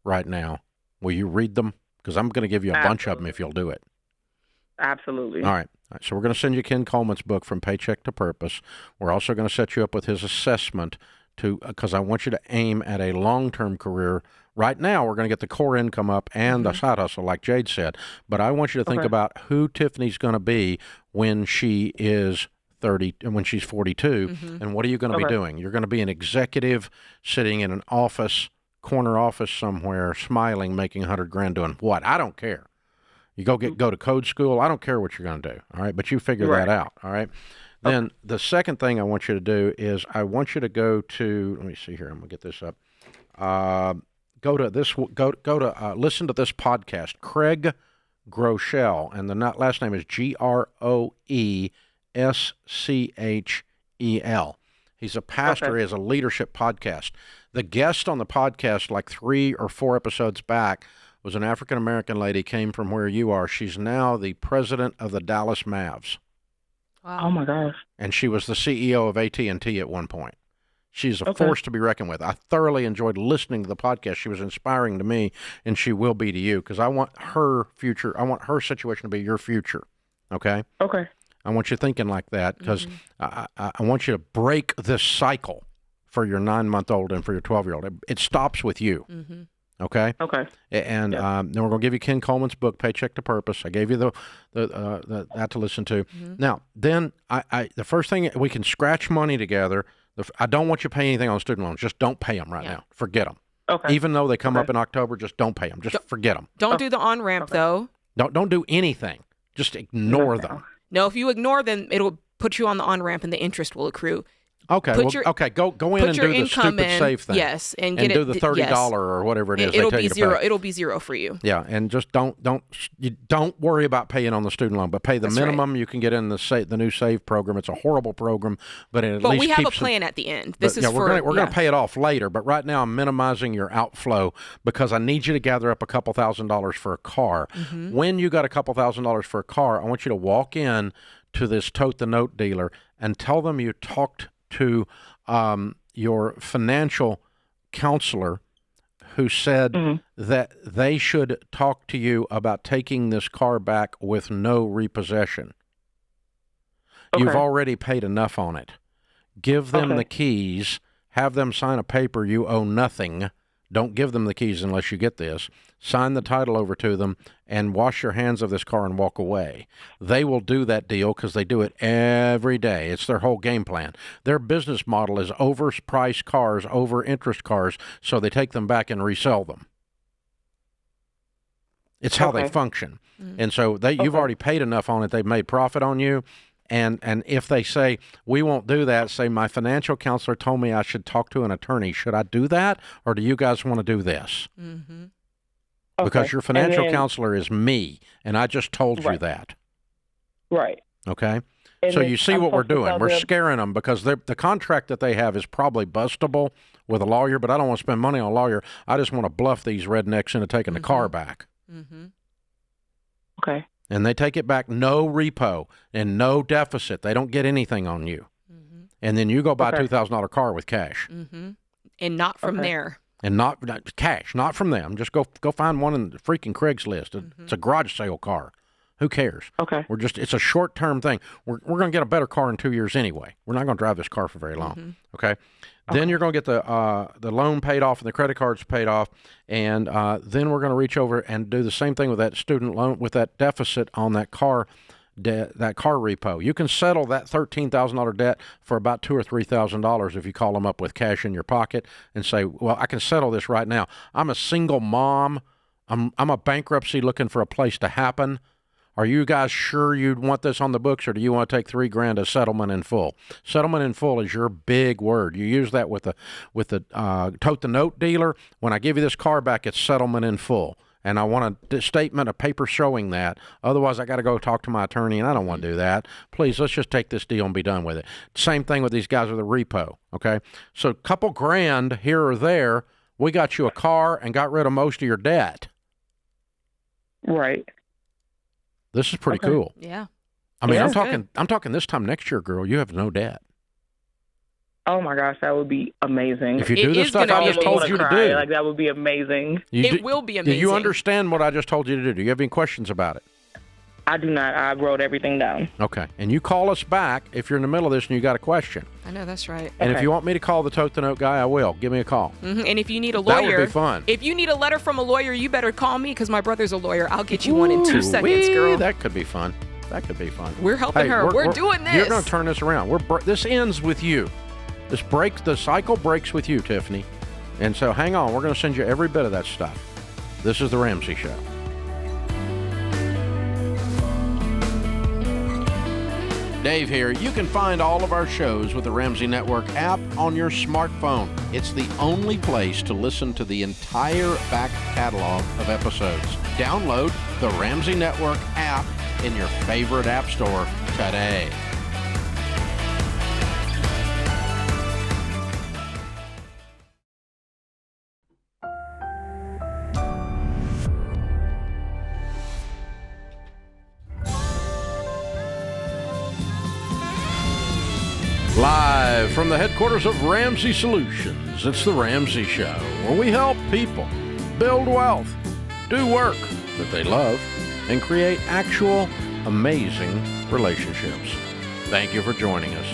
right now, will you read them? Because I'm going to give you a bunch of them if you'll do it. Absolutely. All right. So we're going to send you Ken Coleman's book, From Paycheck to Purpose. We're also going to set you up with his assessment because I want you to aim at a long-term career. Right now, we're going to get the core income up and the side hustle, like Jade said. But I want you to think about who Tiffany's going to be when she is 30, and when she's 42, and what are you going to be doing? You're going to be an executive sitting in an office, corner office somewhere, smiling, making $100,000 doing what? I don't care. You go to code school. I don't care what you're going to do. All right, but you figure that out. All right. Then the second thing I want you to do is I want you to go to. Let me see here. I'm going to get this up. Listen to this podcast, Craig Groeschel, and the last name is Groeschel. He's a pastor. He has a leadership podcast. The guest on the podcast, like 3 or 4 episodes back, was an African-American lady, came from where you are. She's now the president of the Dallas Mavs. Wow. Oh, my gosh. And she was the CEO of AT&T at one point. She's a force to be reckoned with. I thoroughly enjoyed listening to the podcast. She was inspiring to me, and she will be to you, because I want her future. I want her situation to be your future, okay? Okay. I want you thinking like that, because I want you to break this cycle for your 9-month-old and for your 12-year-old. It stops with you. Okay. Okay. And then we're going to give you Ken Coleman's book, Paycheck to Purpose. I gave you that to listen to. Now, then the first thing, we can scratch money together. I don't want you to pay anything on student loans. Just don't pay them right now. Forget them. Okay. Even though they come up in October, just don't pay them. Just forget them. Don't do the on-ramp, though. Don't do anything. Just ignore them. No, if you ignore them, it'll put you on the on-ramp and the interest will accrue. Okay, go in and do the stupid save thing. Yes, and do the $30 or whatever it is. It'll be zero. It'll be zero for you. Yeah, and just don't worry about paying on the student loan, but pay the minimum you can get in the new Save program. It's a horrible program, but at least we have a plan at the end. This is we're going to pay it off later, but right now I'm minimizing your outflow because I need you to gather up a couple $1,000s for a car. When you got a couple $1,000s for a car, I want you to walk in to this Tote the Note dealer and tell them you talked to your financial counselor who said that they should talk to you about taking this car back with no repossession. You've already paid enough on it. Give them the keys. Have them sign a paper you owe nothing. Don't give them the keys unless you get this. Sign the title over to them and wash your hands of this car and walk away. They will do that deal because they do it every day. It's their whole game plan. Their business model is overpriced cars, over-interest cars, so they take them back and resell them. It's how they function. And so you've already paid enough on it. They've made profit on you. And if they say, we won't do that, say, my financial counselor told me I should talk to an attorney. Should I do that, or do you guys want to do this? Because your financial counselor is me, and I just told you that. Right. Okay? So you see what we're doing. We're scaring them because the contract that they have is probably bustable with a lawyer, but I don't want to spend money on a lawyer. I just want to bluff these rednecks into taking the car back. Okay. And they take it back, no repo and no deficit. They don't get anything on you. And then you go buy a $2,000 car with cash. And not from there. And not cash, not from them. Just go find one in the freaking Craigslist. It's a garage sale car. Who cares? Okay. It's a short-term thing. We're going to get a better car in 2 years anyway. We're not going to drive this car for very long. Okay. Then you're going to get the loan paid off and the credit cards paid off, and then we're going to reach over and do the same thing with that student loan, with that deficit on that car repo. You can settle that $13,000 debt for about $2,000 or $3,000 if you call them up with cash in your pocket and say, "Well, I can settle this right now. I'm a single mom. I'm a bankruptcy looking for a place to happen. Are you guys sure you'd want this on the books, or do you want to take $3,000 as settlement in full?" Settlement in full is your big word. You use that with the Tote the Note dealer. When I give you this car back, it's settlement in full. And I want a statement, a paper showing that. Otherwise, I got to go talk to my attorney, and I don't want to do that. Please, let's just take this deal and be done with it. Same thing with these guys with the repo, okay? So a couple grand here or there, we got you a car and got rid of most of your debt. Right. This is pretty cool. Yeah. I mean, I'm talking this time next year, girl, you have no debt. Oh my gosh, that would be amazing. If you do the stuff I just told you to do. Like, that would be amazing. It will be amazing. Do you understand what I just told you to do? Do you have any questions about it? I do not. I wrote everything down. Okay. And you call us back if you're in the middle of this and you got a question. I know, that's right. And Okay. if you want me to call the Tote the Note guy, I will. Give me a call. And if you need a That lawyer, would be fun. if you need a letter from a lawyer, you better call me because my brother's a lawyer. I'll get you one in 2 seconds, girl. That could be fun. That could be fun. We're helping her. We're doing this. You're going to turn this around. This ends with you. The cycle breaks with you, Tiffany. And so hang on. We're going to send you every bit of that stuff. This is The Ramsey Show. Dave here. You can find all of our shows with the Ramsey Network app on your smartphone. It's the only place to listen to the entire back catalog of episodes. Download the Ramsey Network app in your favorite app store today. Live from the headquarters of Ramsey Solutions, it's The Ramsey Show, where we help people build wealth, do work that they love, and create actual amazing relationships. Thank you for joining us.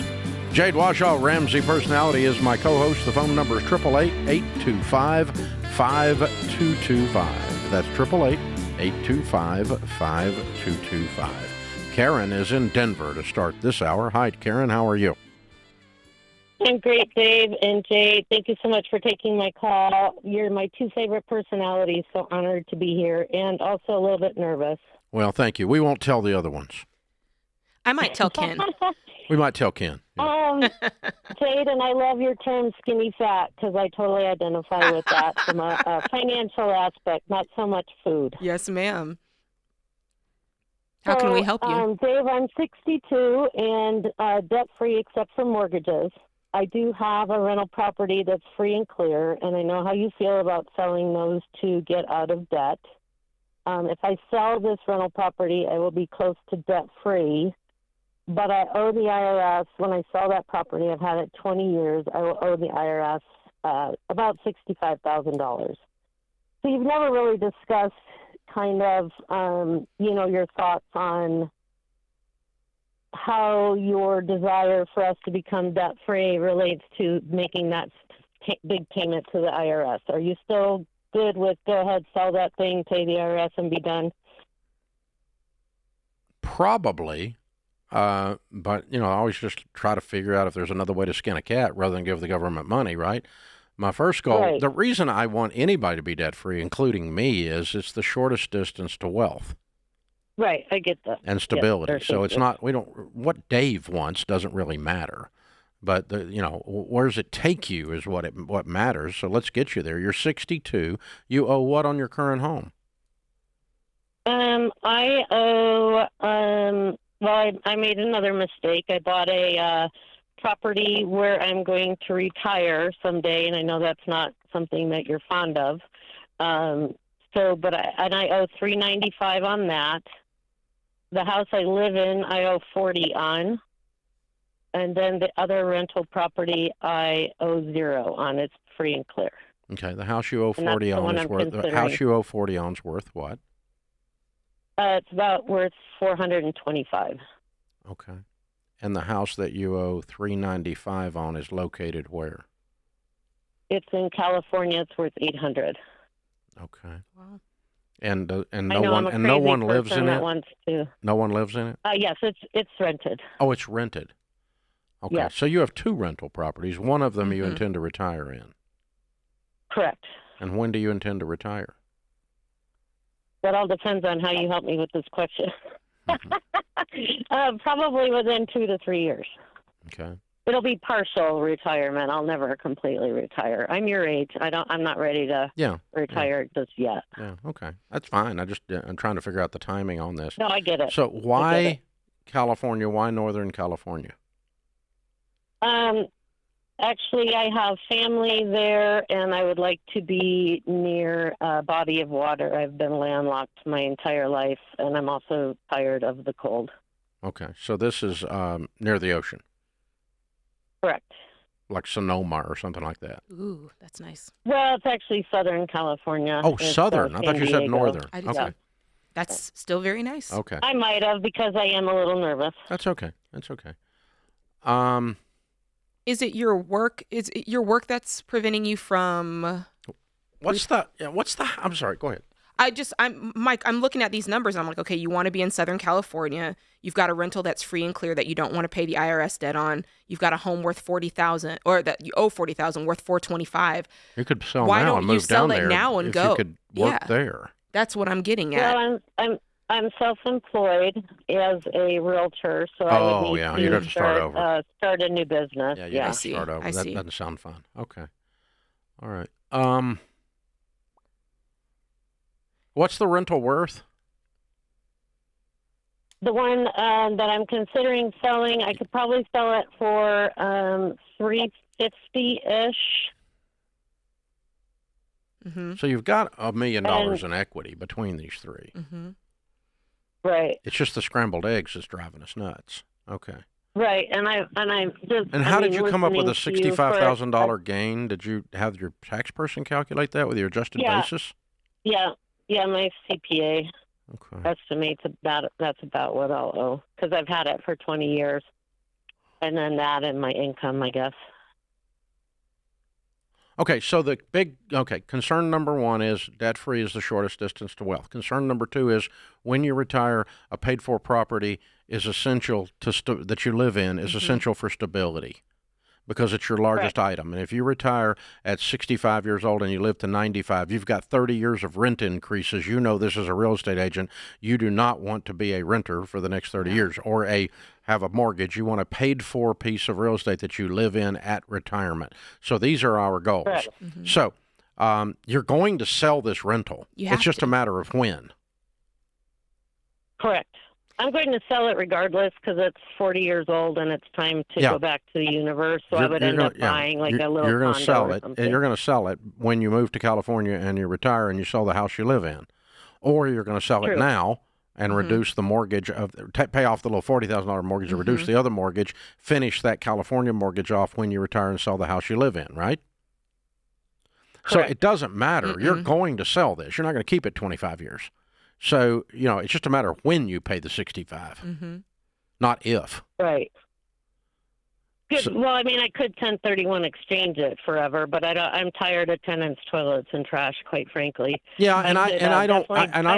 Jade Washaw, Ramsey Personality, is my co-host. The phone number is 888-825-5225. That's 888-825-5225. Karen is in Denver to start this hour. Hi, Karen. How are you? I'm great, Dave and Jade. Thank you so much for taking my call. You're my two favorite personalities, so honored to be here and also a little bit nervous. Well, thank you. We won't tell the other ones. I might tell Ken. We might tell Ken. Yeah. Jade, and I love your term skinny fat because I totally identify with that from a financial aspect, not so much food. Yes, ma'am. How can we help you? Dave, I'm 62 and debt-free except for mortgages. I do have a rental property that's free and clear, and I know how you feel about selling those to get out of debt. If I sell this rental property, I will be close to debt-free, but I owe the IRS, when I sell that property, I've had it 20 years, I will owe the IRS about $65,000. So you've never really discussed kind of, your thoughts on how your desire for us to become debt-free relates to making that big payment to the IRS. Are you still good with go ahead, sell that thing, pay the IRS, and be done? Probably. But, I always just try to figure out if there's another way to skin a cat rather than give the government money, right? My first goal, Right. The reason I want anybody to be debt-free, including me, is it's the shortest distance to wealth. Right, I get that. And stability. Yes, So it's not, what Dave wants doesn't really matter. But, where does it take you is what matters. So let's get you there. You're 62. You owe what on your current home? I owe, I made another mistake. I bought a property where I'm going to retire someday, and I know that's not something that you're fond of. I owe $395 on that. The house I live in, I owe $40 on, and then the other rental property I owe $0 on. It's free and clear. Okay, the house you owe And that's 40 the on one is I'm worth. The considering. house you owe 40 on is worth what? It's about worth $425. Okay, and the house that you owe $395 on is located where? It's in California. It's worth $800. Okay. Wow. And no I know, one I'm a and no crazy one lives person in that it. wants to. No one lives in it. Yes, it's rented. Oh, it's rented. Okay, Yes. so you have two rental properties. One of them you intend to retire in. Correct. And when do you intend to retire? That all depends on how you help me with this question. Probably within 2 to 3 years. Okay. It'll be partial retirement. I'll never completely retire. I'm your age. I'm not ready to retire just yet. Yeah. Okay. That's fine. I'm trying to figure out the timing on this. No, I get it. So why California? Why Northern California? Actually, I have family there, and I would like to be near a body of water. I've been landlocked my entire life, and I'm also tired of the cold. Okay. So this is near the ocean. Correct. Like Sonoma or something like that. Ooh, that's nice. Well, it's actually Southern California. Oh, It's, Southern. I thought San you said Diego. Northern. I did Okay. too. That's still very nice. Okay. I might have because I am a little nervous. That's okay. That's okay. Is it your work? Is it your work that's preventing you from? What's the? I'm sorry. Go ahead. I'm Mike. I'm looking at these numbers. And I'm like, okay, you want to be in Southern California. You've got a rental that's free and clear that you don't want to pay the IRS debt on. You've got a home worth $40,000, or that you owe $40,000, worth $425. You could sell Why now don't and you move sell down it there now and if go? You could work Yeah. there. That's what I'm getting at. Well, I'm self-employed as a realtor, so I would need yeah, to you'd have to start over. Start a new business. Yeah, you have to start over. I That see. doesn't sound fun. Okay. All right. What's the rental worth? The one that I'm considering selling, I could probably sell it for $350-ish. Mm-hmm. So you've got $1 million in equity between these three. Mm-hmm. Right. It's just the scrambled eggs that's driving us nuts. Okay. Right, and I'm just. And how did you come up with a listening to you for- $65,000 gain? Did you have your tax person calculate that with your adjusted basis? Yeah, my CPA Okay. estimates that's about what I'll owe because I've had it for 20 years, and then that and my income, I guess. Okay, so concern number one is debt-free is the shortest distance to wealth. Concern number two is when you retire, a paid-for property is essential that you live in is essential for stability because it's your largest item. And if you retire at 65 years old and you live to 95, you've got 30 years of rent increases. You know this as a real estate agent. You do not want to be a renter for the next 30 years or have a mortgage. You want a paid-for piece of real estate that you live in at retirement. So these are our goals. Right. Mm-hmm. So you're going to sell this rental. It's just a matter of when. Correct. I'm going to sell it regardless because it's 40 years old and it's time to go back to the universe. So I would end up buying a little You're going to condo sell or it, something. and you're going to sell it when you move to California and you retire and you sell the house you live in, or you're going to sell it now and reduce the mortgage pay off the little $40,000 mortgage and reduce the other mortgage, finish that California mortgage off when you retire and sell the house you live in, right? Correct. So it doesn't matter. You're going to sell this. You're not going to keep it 25 years. So, it's just a matter of when you pay the 65, not if. Right. Good. So, well, I mean, I could 1031 exchange it forever, but I'm tired of tenants, toilets, and trash, quite frankly. Yeah, I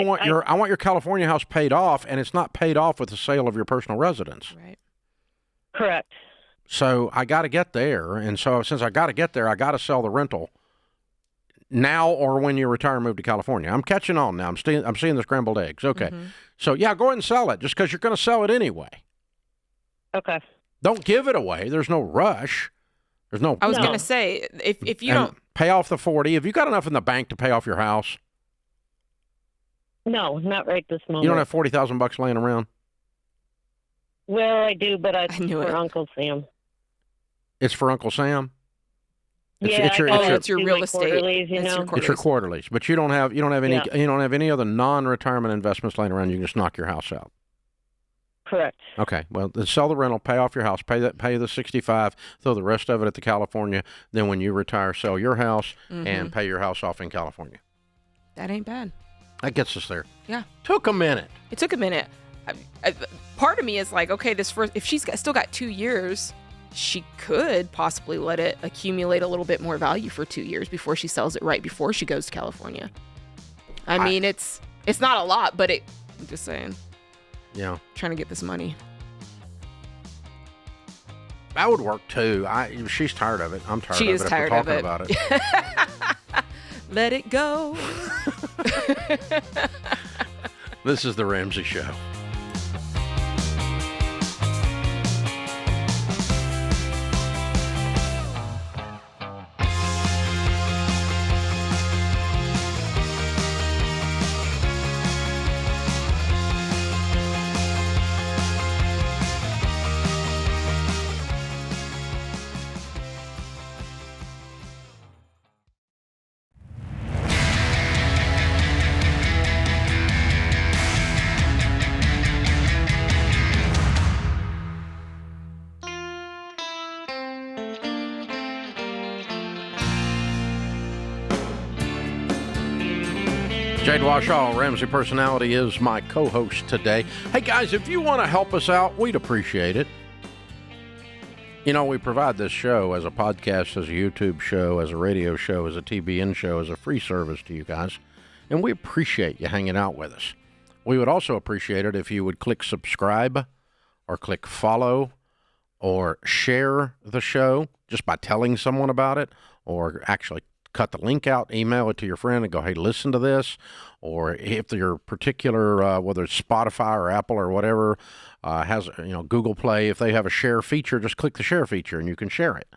want your California house paid off, and it's not paid off with the sale of your personal residence. Right. Correct. So I got to get there, and so since I got to get there, I got to sell the rental now or when you retire and move to California. I'm catching on now. I'm seeing the scrambled eggs. Okay. So, yeah, go ahead and sell it just because you're going to sell it anyway. Okay. Don't give it away. There's no rush. There's no. I was going to say, if you don't. Pay off the 40. Have you got enough in the bank to pay off your house? No, not right this moment. You don't have $40,000 laying around? Well, I do, but it's for Uncle Sam. It's for Uncle Sam? It's your real estate. It's your quarterlies, but you don't have any other non-retirement investments laying around. You can just knock your house out. Correct. Okay. Well, then sell the rental, pay off your house, pay the 65, throw the rest of it at the California. Then when you retire, sell your house and pay your house off in California. That ain't bad. That gets us there. Yeah. Took a minute. It took a minute. Part of me is like, okay, if she's still got 2 years. She could possibly let it accumulate a little bit more value for 2 years before she sells it right before she goes to California. I mean, it's not a lot, but I'm just saying. Yeah. Trying to get this money. That would work too. She's tired of it. I'm tired of it. She is tired of it. About it. Let it go. This is the Ramsey Show. Shade Washaw, Ramsey Personality, is my co-host today. Hey, guys, if you want to help us out, we'd appreciate it. You know, we provide this show as a podcast, as a YouTube show, as a radio show, as a TBN show, as a free service to you guys, and we appreciate you hanging out with us. We would also appreciate it if you would click subscribe or click follow or share the show just by telling someone about it, or actually cut the link out, email it to your friend and go, hey, listen to this. Or if your particular, whether it's Spotify or Apple or whatever, has, Google Play, if they have a share feature, just click the share feature and you can share it.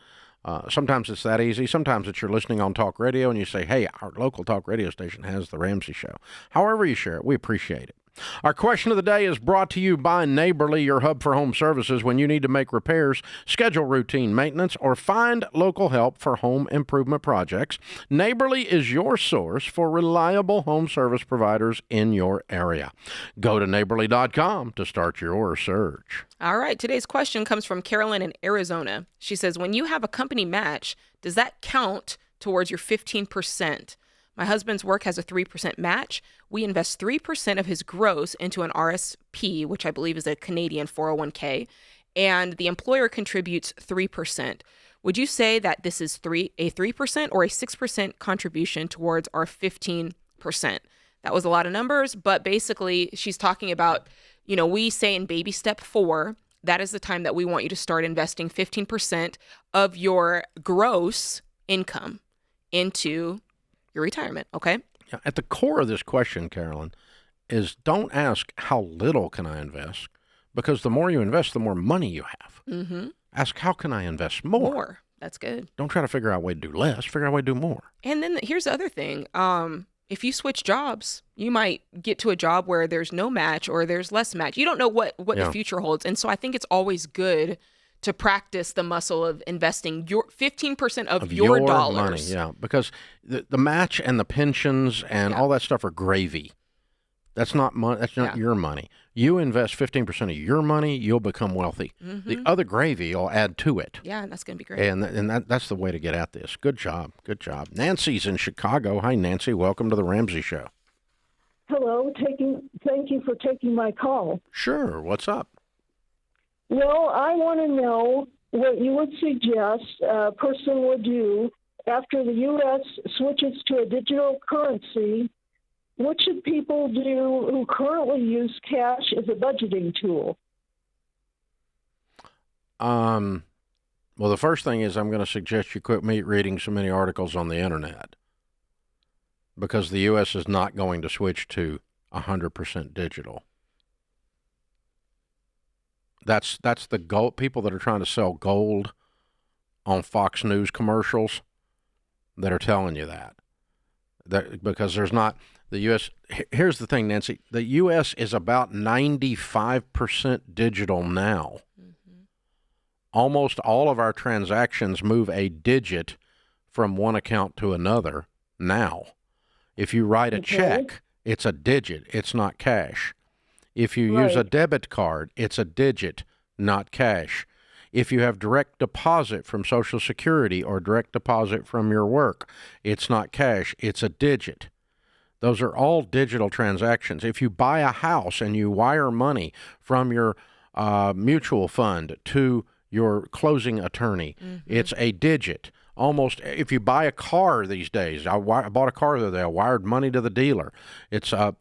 Sometimes it's that easy. Sometimes it's you're listening on talk radio and you say, hey, our local talk radio station has the Ramsey Show. However you share it, we appreciate it. Our question of the day is brought to you by Neighborly, your hub for home services when you need to make repairs, schedule routine maintenance, or find local help for home improvement projects. Neighborly is your source for reliable home service providers in your area. Go to neighborly.com to start your search. All right, today's question comes from Carolyn in Arizona. She says, when you have a company match, does that count towards your 15%? My husband's work has a 3% match. We invest 3% of his gross into an RSP, which I believe is a Canadian 401k, and the employer contributes 3%. Would you say that this is a 3% or a 6% contribution towards our 15%? That was a lot of numbers, but basically she's talking about, we say in baby step 4, that is the time that we want you to start investing 15% of your gross income into your retirement, okay? At the core of this question, Carolyn, is don't ask how little can I invest, because the more you invest, the more money you have. Mm-hmm. Ask how can I invest more? More. That's good. Don't try to figure out a way to do less. Figure out a way to do more. And then here's the other thing. If you switch jobs, you might get to a job where there's no match or there's less match. You don't know what the future holds. And so I think it's always good to practice the muscle of investing your 15% of your dollars. Money, yeah, because the match and the pensions and all that stuff are gravy. That's not money. That's not your money. You invest 15% of your money, you'll become wealthy. Mm-hmm. The other gravy you'll add to it. Yeah, and that's going to be great. And that's the way to get at this. Good job. Good job. Nancy's in Chicago. Hi, Nancy. Welcome to the Ramsey Show. Hello. Thank you for taking my call. Sure. What's up? Well, I want to know what you would suggest a person would do after the U.S. switches to a digital currency. What should people do who currently use cash as a budgeting tool? Well, the first thing is I'm going to suggest you quit reading so many articles on the internet, because the U.S. is not going to switch to 100% digital. That's the gold. People that are trying to sell gold on Fox News commercials that are telling you that because there's not the U.S. Here's the thing, Nancy. The U.S. is about 95% digital now. Mm-hmm. Almost all of our transactions move a digit from one account to another now. If you write a check, it's a digit. It's not cash. If you use a debit card, it's a digit, not cash. If you have direct deposit from Social Security or direct deposit from your work, it's not cash, it's a digit. Those are all digital transactions. If you buy a house and you wire money from your mutual fund to your closing attorney, it's a digit. Almost, if you buy a car these days, I bought a car the other day, I wired money to the dealer. It's a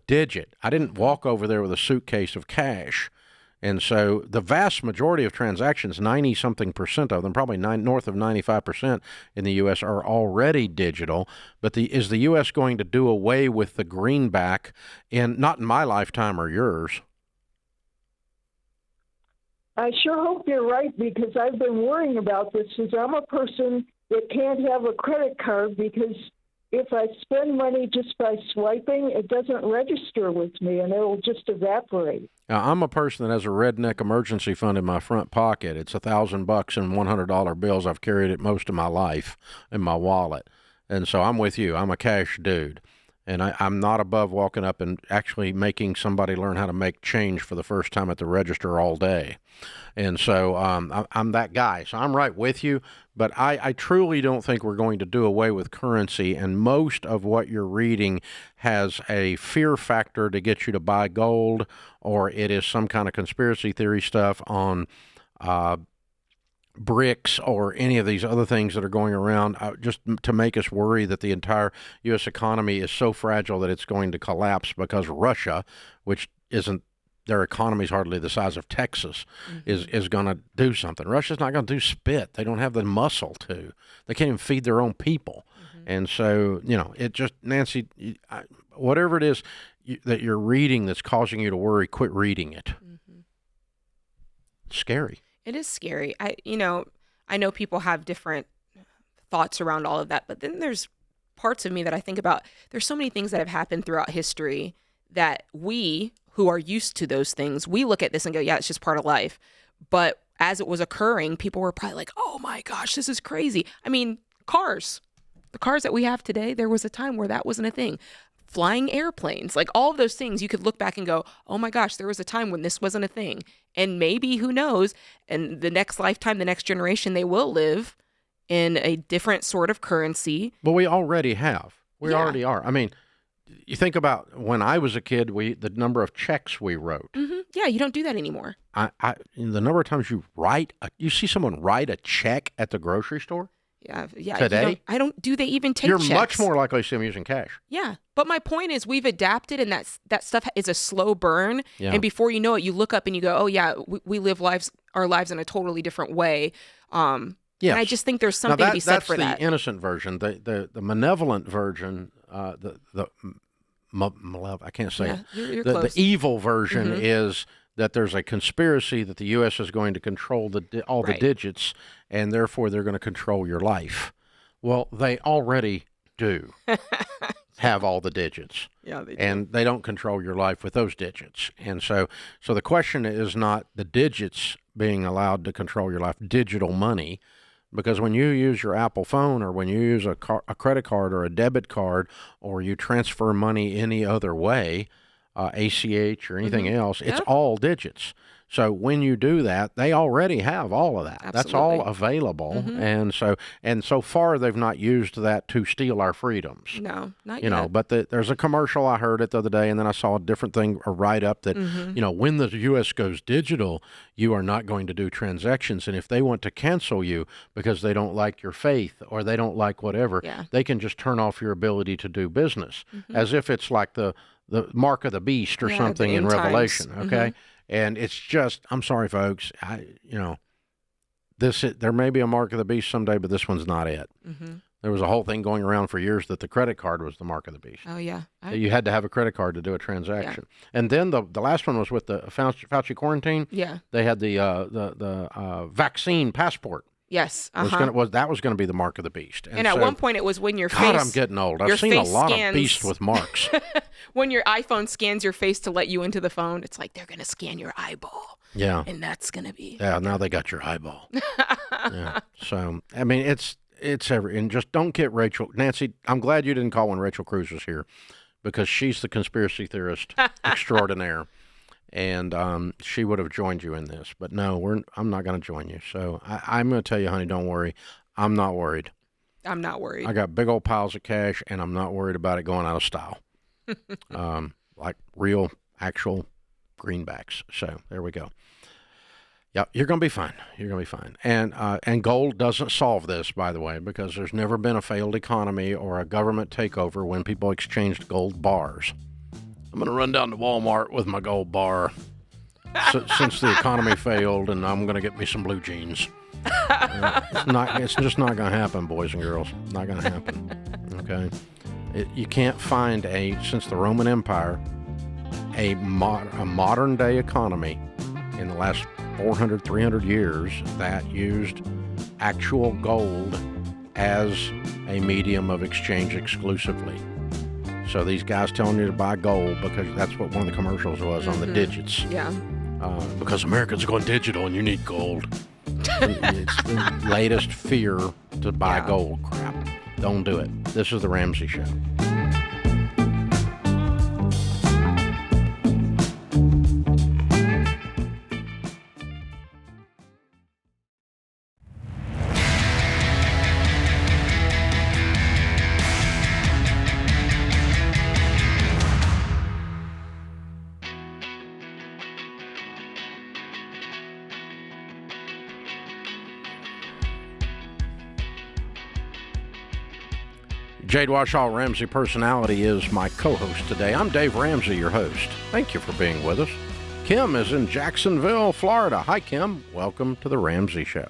digit. I didn't walk over there with a suitcase of cash. And so the vast majority of transactions, 90-something% of them, probably north of 95% in the U.S. are already digital. But is the U.S. going to do away with the greenback not in my lifetime or yours? I sure hope you're right, because I've been worrying about this since I'm a person that can't have a credit card, because if I spend money just by swiping, it doesn't register with me and it'll just evaporate. Now, I'm a person that has a redneck emergency fund in my front pocket. It's $1,000 in $100 bills. I've carried it most of my life in my wallet. And so I'm with you. I'm a cash dude. And I'm not above walking up and actually making somebody learn how to make change for the first time at the register all day. And so I'm that guy. So I'm right with you. But I truly don't think we're going to do away with currency. And most of what you're reading has a fear factor to get you to buy gold, or it is some kind of conspiracy theory stuff on BRICS or any of these other things that are going around just to make us worry that the entire U.S. economy is so fragile that it's going to collapse because Russia, which isn't, their economy is hardly the size of Texas, is going to do something. Russia's not going to do spit. They don't have the muscle to. They can't even feed their own people. And so, it just, Nancy, whatever it is that you're reading that's causing you to worry, quit reading it. It's scary. It is scary. I know people have different thoughts around all of that, but then there's parts of me that I think about. There's so many things that have happened throughout history that we, who are used to those things, we look at this and go, yeah, it's just part of life. But as it was occurring, people were probably like, oh my gosh, this is crazy. I mean, cars. The cars that we have today, there was a time where that wasn't a thing. Flying airplanes, like all of those things, you could look back and go, oh my gosh, there was a time when this wasn't a thing. And maybe, who knows, in the next lifetime, the next generation, they will live in a different sort of currency. But we already have. We already are. I mean, you think about when I was a kid, the number of checks we wrote. Yeah, you don't do that anymore. The number of times you see someone write a check at the grocery store. Yeah. Today? Do they even take You're checks? much more likely to see them using cash. Yeah. But my point is we've adapted, and that stuff is a slow burn. Yeah. And before you know it, you look up and you go, oh yeah, we live our lives in a totally different way. Yes. And I just think there's something to be said for that. That's the innocent version. The malevolent version, I can't say it. You're the close. evil version is that there's a conspiracy that the U.S. is going to control all the digits, and therefore they're going to control your life. Well, they already do have all the digits. Yeah, they do. And they don't control your life with those digits. And so the question is not the digits being allowed to control your life, digital money, because when you use your Apple phone or when you use a credit card or a debit card or you transfer money any other way, ACH or anything else, it's all digits. So when you do that, they already have all of that. Absolutely. That's all available. And so far they've not used that to steal our freedoms. No, not yet. But there's a commercial, I heard it the other day, and then I saw a different thing, a write-up that, when the U.S. goes digital, you are not going to do transactions. And if they want to cancel you because they don't like your faith or they don't like whatever, they can just turn off your ability to do business, as if it's like the mark of the beast or something in Revelation, okay? And it's just, I'm sorry, folks, there may be a mark of the beast someday, but this one's not it. There was a whole thing going around for years that the credit card was the mark of the beast. Oh, yeah. You had to have a credit card to do a transaction. Yeah. And then the last one was with the Fauci quarantine. Yeah. They had the vaccine passport. Yes. That was going to be the mark of the beast. And at one point it was when your face... God, I'm getting old. I've seen a lot of beasts with marks. When your iPhone scans your face to let you into the phone, it's like they're going to scan your eyeball. Yeah. And that's going to be... Yeah, now they got your eyeball. Yeah. So, I mean, it's and just don't get Rachel. Nancy, I'm glad you didn't call when Rachel Cruz was here because she's the conspiracy theorist extraordinaire. And she would have joined you in this. But no, I'm not going to join you. So I'm going to tell you, honey, don't worry. I'm not worried. I'm not worried. I got big old piles of cash, and I'm not worried about it going out of style. Like real, actual greenbacks. So there we go. Yeah, you're going to be fine. You're going to be fine. And gold doesn't solve this, by the way, because there's never been a failed economy or a government takeover when people exchanged gold bars. I'm going to run down to Walmart with my gold bar since the economy failed, and I'm going to get me some blue jeans. It's just not going to happen, boys and girls. Not going to happen. Okay? You can't find since the Roman Empire, a modern-day economy in the last 400, 300 years that used actual gold as a medium of exchange exclusively. So these guys telling you to buy gold because that's what one of the commercials was on the digits. Yeah. Because Americans are going digital and you need gold. It's the latest fear to buy gold crap. Don't do it. This is the Ramsey Show. Jade Washall, Ramsey Personality, is my co-host today. I'm Dave Ramsey, your host. Thank you for being with us. Kim is in Jacksonville, Florida. Hi, Kim. Welcome to the Ramsey Show.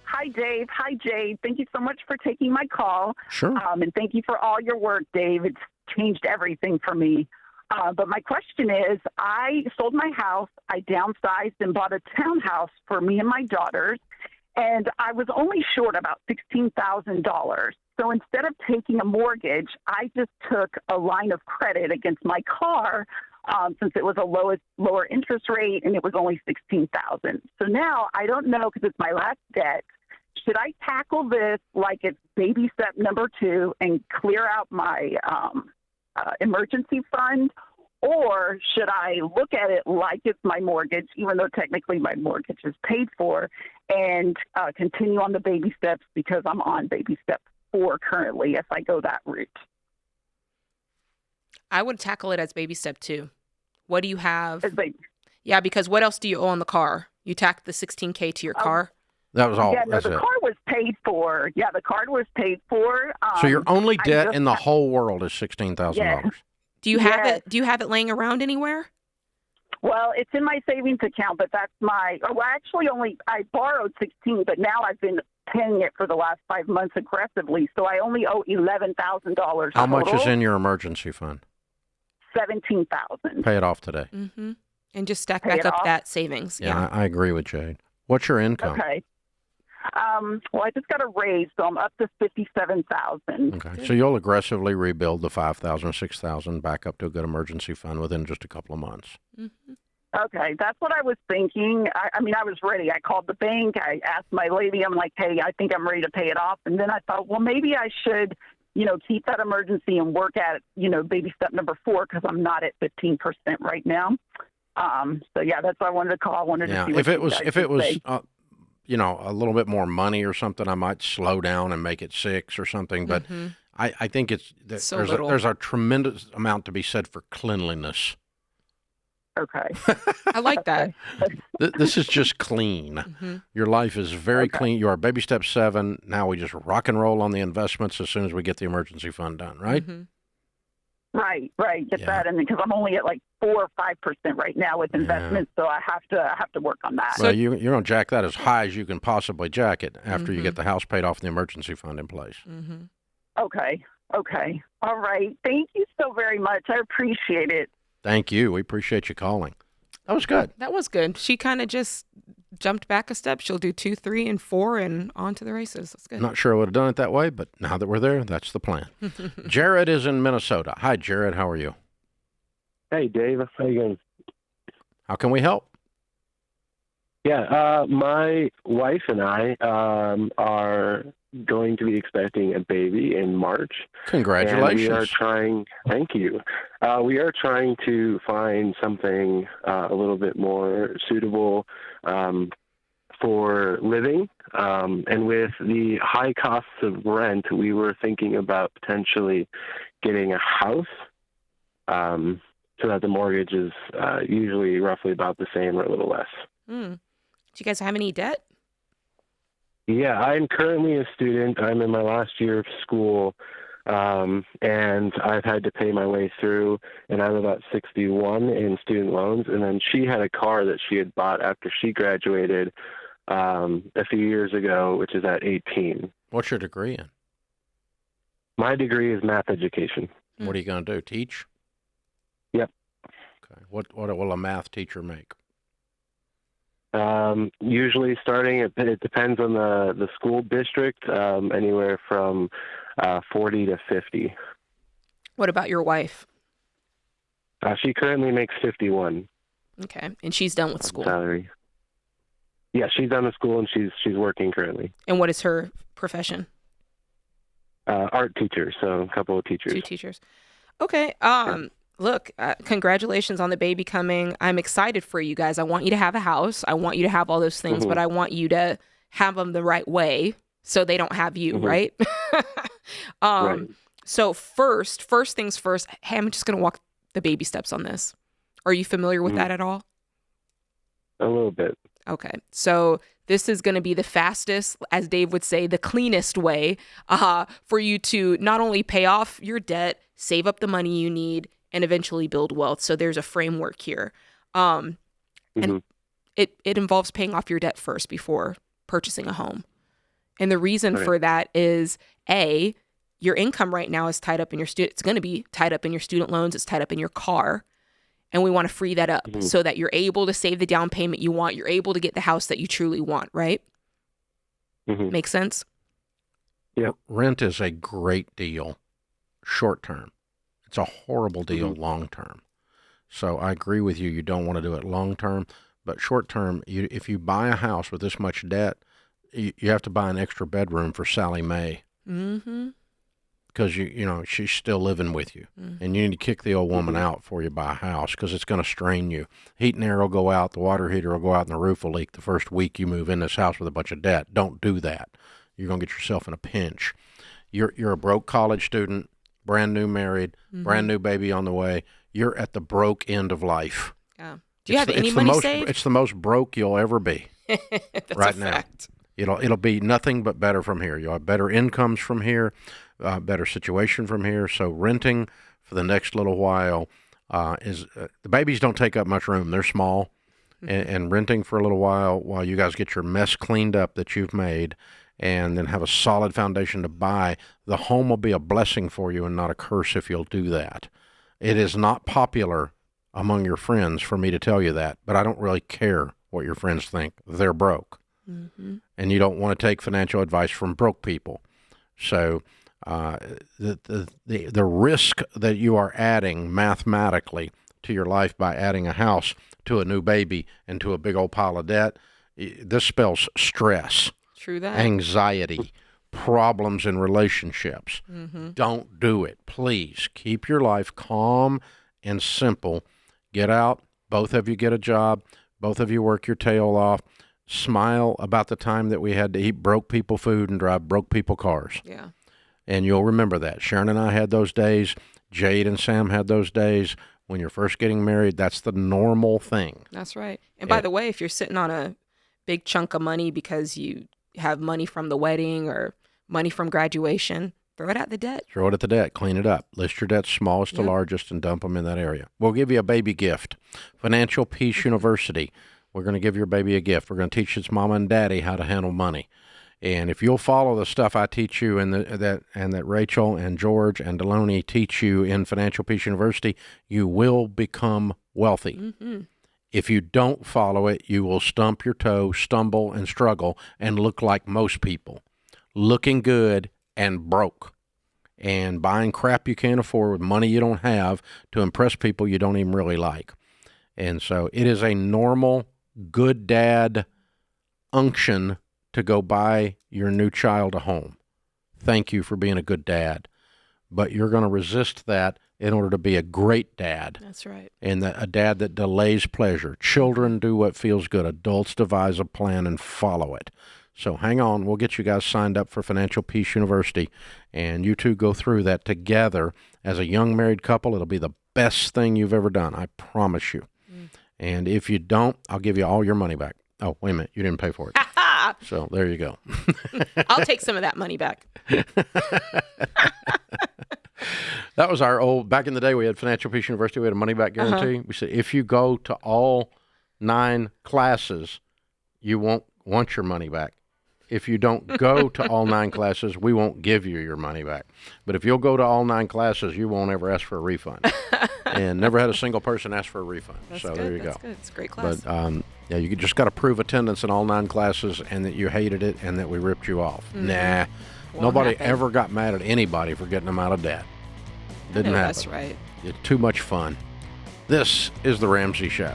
Hi, Dave. Hi, Jade. Thank you so much for taking my call. Sure. And thank you for all your work, Dave. It's changed everything for me. But my question is, I sold my house, I downsized and bought a townhouse for me and my daughters, and I was only short about $16,000. So instead of taking a mortgage, I just took a line of credit against my car since it was a lower interest rate and it was only $16,000. So now I don't know, because it's my last debt. Should I tackle this like it's baby step number 2 and clear out my emergency fund, or should I look at it like it's my mortgage, even though technically my mortgage is paid for, and continue on the baby steps because I'm on baby step 4 currently if I go that route? I would tackle it as baby step 2. What do you have? Yeah, because what else do you owe on the car? You tacked the $16K to your car? That was all. Yeah, no, the car was paid for. Yeah, the car was paid for. So your only debt in the whole world is $16,000. Yes. Do you have it? Do you have it laying around anywhere? Well, it's in my savings account, but that's my. Oh, actually, I borrowed 16, but now I've been paying it for the last 5 months aggressively, so I only owe $11,000. How much is in your emergency fund? $17,000. Pay it off today. Mm-hmm. And just stack back up that savings. Yeah, I agree with Jade. What's your income? Okay. Well, I just got a raise, so I'm up to $57,000. Okay, so you'll aggressively rebuild the $5,000, $6,000 back up to a good emergency fund within just a couple of months. Mm-hmm. Okay, that's what I was thinking. I mean, I was ready. I called the bank. I asked my lady. I'm like, hey, I think I'm ready to pay it off. And then I thought, well, maybe I should, keep that emergency and work at, baby step number 4, because I'm not at 15% right now. So yeah, that's why I wanted to call. I wanted to see what if it was a little bit more money or something, I might slow down and make it 6 or something. But I think there's a tremendous amount to be said for cleanliness. Okay. I like that. This is just clean. Mm-hmm. Your life is very clean. You are baby step 7. Now we just rock and roll on the investments as soon as we get the emergency fund done, right? Mm-hmm. Right. Get that, and because I'm only at like 4 or 5% right now with investments, so I have to work on that. Well, you're going to jack that as high as you can possibly jack it after you get the house paid off and the emergency fund in place. Mm-hmm. Okay. All right. Thank you so very much. I appreciate it. Thank you. We appreciate you calling. That was good. That was good. She kind of just jumped back a step. She'll do 2, 3, and 4 and on to the races. That's good. Not sure I would have done it that way, but now that we're there, that's the plan. Jared is in Minnesota. Hi, Jared. How are you? Hey, Dave. How you doing? How can we help? Yeah, my wife and I are going to be expecting a baby in March. Congratulations. And we are trying, thank you. We are trying to find something a little bit more suitable for living. And with the high costs of rent, we were thinking about potentially getting a house so that the mortgage is usually roughly about the same or a little less. Do you guys have any debt? Yeah, I'm currently a student. I'm in my last year of school, and I've had to pay my way through, and I'm about 61 in student loans. And then she had a car that she had bought after she graduated a few years ago, which is at 18. What's your degree in? My degree is math education. What are you going to do, teach? Yep. Okay. What will a math teacher make? Usually starting, it depends on the school district, anywhere from 40 to 50. What about your wife? She currently makes 51. Okay, and she's done with school. Salary. Yeah, she's done with school and she's working currently. And what is her profession? Art teacher, so a couple of teachers. 2 teachers. Okay. Look, congratulations on the baby coming. I'm excited for you guys. I want you to have a house. I want you to have all those things, but I want you to have them the right way so they don't have you, right? Right. So first things first, hey, I'm just going to walk the baby steps on this. Are you familiar with that at all? A little bit. Okay. So This is going to be the fastest, as Dave would say, the cleanest way for you to not only pay off your debt, save up the money you need, and eventually build wealth. So there's a framework here. And it involves paying off your debt first before purchasing a home. And the reason for that is, A, your income right now is tied up in your it's going to be tied up in your student loans. It's tied up in your car. And we want to free that up so that you're able to save the down payment you want. You're able to get the house that you truly want, right? Make sense? Yeah. Rent is a great deal short term. It's a horrible deal long term. So I agree with you. You don't want to do it long term. But short term, if you buy a house with this much debt, you have to buy an extra bedroom for Sally Mae. Because she's still living with you, and you need to kick the old woman out before you buy a house, because it's going to strain you. Heat and air will go out, the water heater will go out, and the roof will leak the first week you move in this house with a bunch of debt. Don't do that. You're going to get yourself in a pinch. You're a broke college student, brand new married, brand new baby on the way. You're at the broke end of life. Yeah. Do you have any money saved? It's the most broke you'll ever be. That's right a now. Fact. It'll be nothing but better from here. You'll have better incomes from here. Better situation from here. So renting for the next little while the babies don't take up much room. They're small, and renting for a little while you guys get your mess cleaned up that you've made, and then have a solid foundation to buy. The home will be a blessing for you and not a curse if you'll do that. It is not popular among your friends for me to tell you that, but I don't really care what your friends think. They're broke, and you don't want to take financial advice from broke people. So the risk that you are adding mathematically to your life by adding a house to a new baby and to a big old pile of debt, this spells stress, True that. anxiety, problems in relationships. Don't do it. Please keep your life calm and simple. Get out. Both of you get a job. Both of you work your tail off. Smile about the time that we had to eat broke people food and drive broke people cars. Yeah. And you'll remember that. Sharon and I had those days. Jade and Sam had those days. When you're first getting married, that's the normal thing. That's right. And by the way, if you're sitting on a big chunk of money because you have money from the wedding or money from graduation, throw it at the debt. Throw it at the debt. Clean it up. List your debts smallest to largest and dump them in that area. We'll give you a baby gift. Financial Peace University. We're going to give your baby a gift. We're going to teach its mama and daddy how to handle money. And if you'll follow the stuff I teach you and that Rachel and George and Deloney teach you in Financial Peace University, you will become wealthy. If you don't follow it, you will stump your toe, stumble, and struggle, and look like most people, looking good and broke, and buying crap you can't afford with money you don't have to impress people you don't even really like. And so it is a normal, good dad unction to go buy your new child a home. Thank you for being a good dad. But you're going to resist that in order to be a great dad. That's right. And a dad that delays pleasure. Children do what feels good. Adults devise a plan and follow it. So hang on. We'll get you guys signed up for Financial Peace University. And you two go through that together as a young married couple. It'll be the best thing you've ever done. I promise you. And if you don't, I'll give you all your money back. Oh, wait a minute. You didn't pay for it. So there you go. I'll take some of that money back. That was our old, back in the day, we had Financial Peace University. We had a money back guarantee. We said, if you go to all 9 classes, you won't want your money back. If you don't go to all 9 classes, we won't give you your money back. But if you'll go to all 9 classes, you won't ever ask for a refund. And never had a single person ask for a refund. That's so good. there you That's go. Good. It's a great class. But yeah, you just got to prove attendance in all 9 classes and that you hated it and that we ripped you off. Nah, nobody ever got mad at anybody for getting them out of debt. Didn't happen. That's right. It's too much fun. This is The Ramsey Show.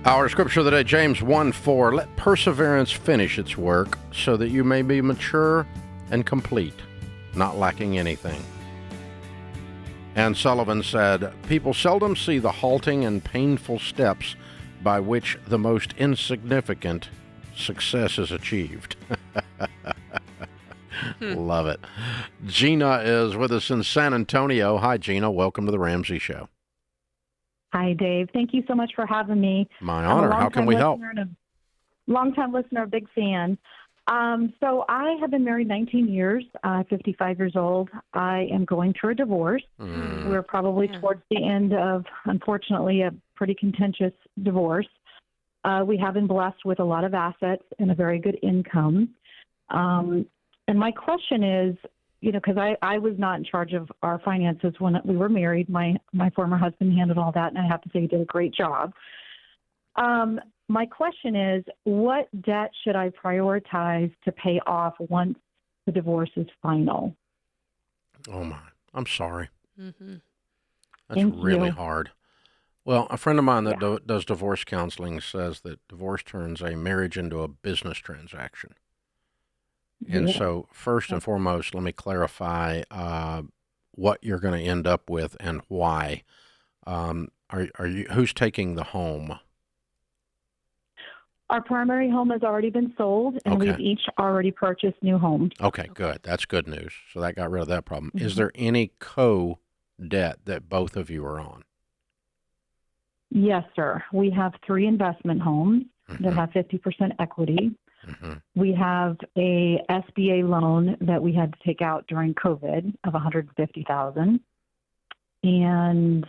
Our scripture of the day, James 1:4. Let perseverance finish its work so that you may be mature and complete, not lacking anything. And Sullivan said, people seldom see the halting and painful steps by which the most insignificant success is achieved. Love it. Gina is with us in San Antonio. Hi, Gina. Welcome to the Ramsey Show. Hi, Dave. Thank you so much for having me. My honor. How can we help? Long-time listener, a big fan. So I have been married 19 years, 55 years old. I am going through a divorce. We're probably towards the end of, unfortunately, a pretty contentious divorce. We have been blessed with a lot of assets and a very good income. And my question is, because I was not in charge of our finances when we were married. My former husband handled all that, and I have to say he did a great job. My question is, what debt should I prioritize to pay off once the divorce is final? Oh, my. I'm sorry. Mm-hmm. That's really hard. Well, a friend of mine that does divorce counseling says that divorce turns a marriage into a business transaction. And so first and foremost, let me clarify what you're going to end up with and why. Who's taking the home? Our primary home has already been sold, and we've each already purchased new homes. Okay, good. That's good news. So that got rid of that problem. Mm-hmm. Is there any co-debt that both of you are on? Yes, sir. We have 3 investment homes that have 50% equity. We have a SBA loan that we had to take out during COVID of $150,000, and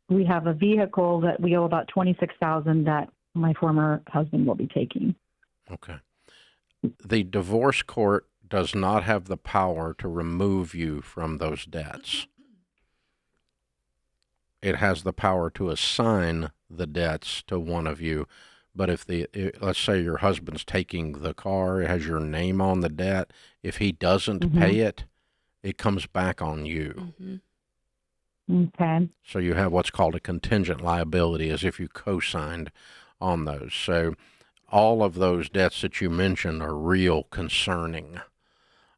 we have a vehicle that we owe about $26,000 that my former husband will be taking. Okay. The divorce court does not have the power to remove you from those debts. It has the power to assign the debts to one of you. But let's say your husband's taking the car, it has your name on the debt. If he doesn't pay it, it comes back on you. Okay. So you have what's called a contingent liability, as if you co-signed on those. So all of those debts that you mentioned are real concerning.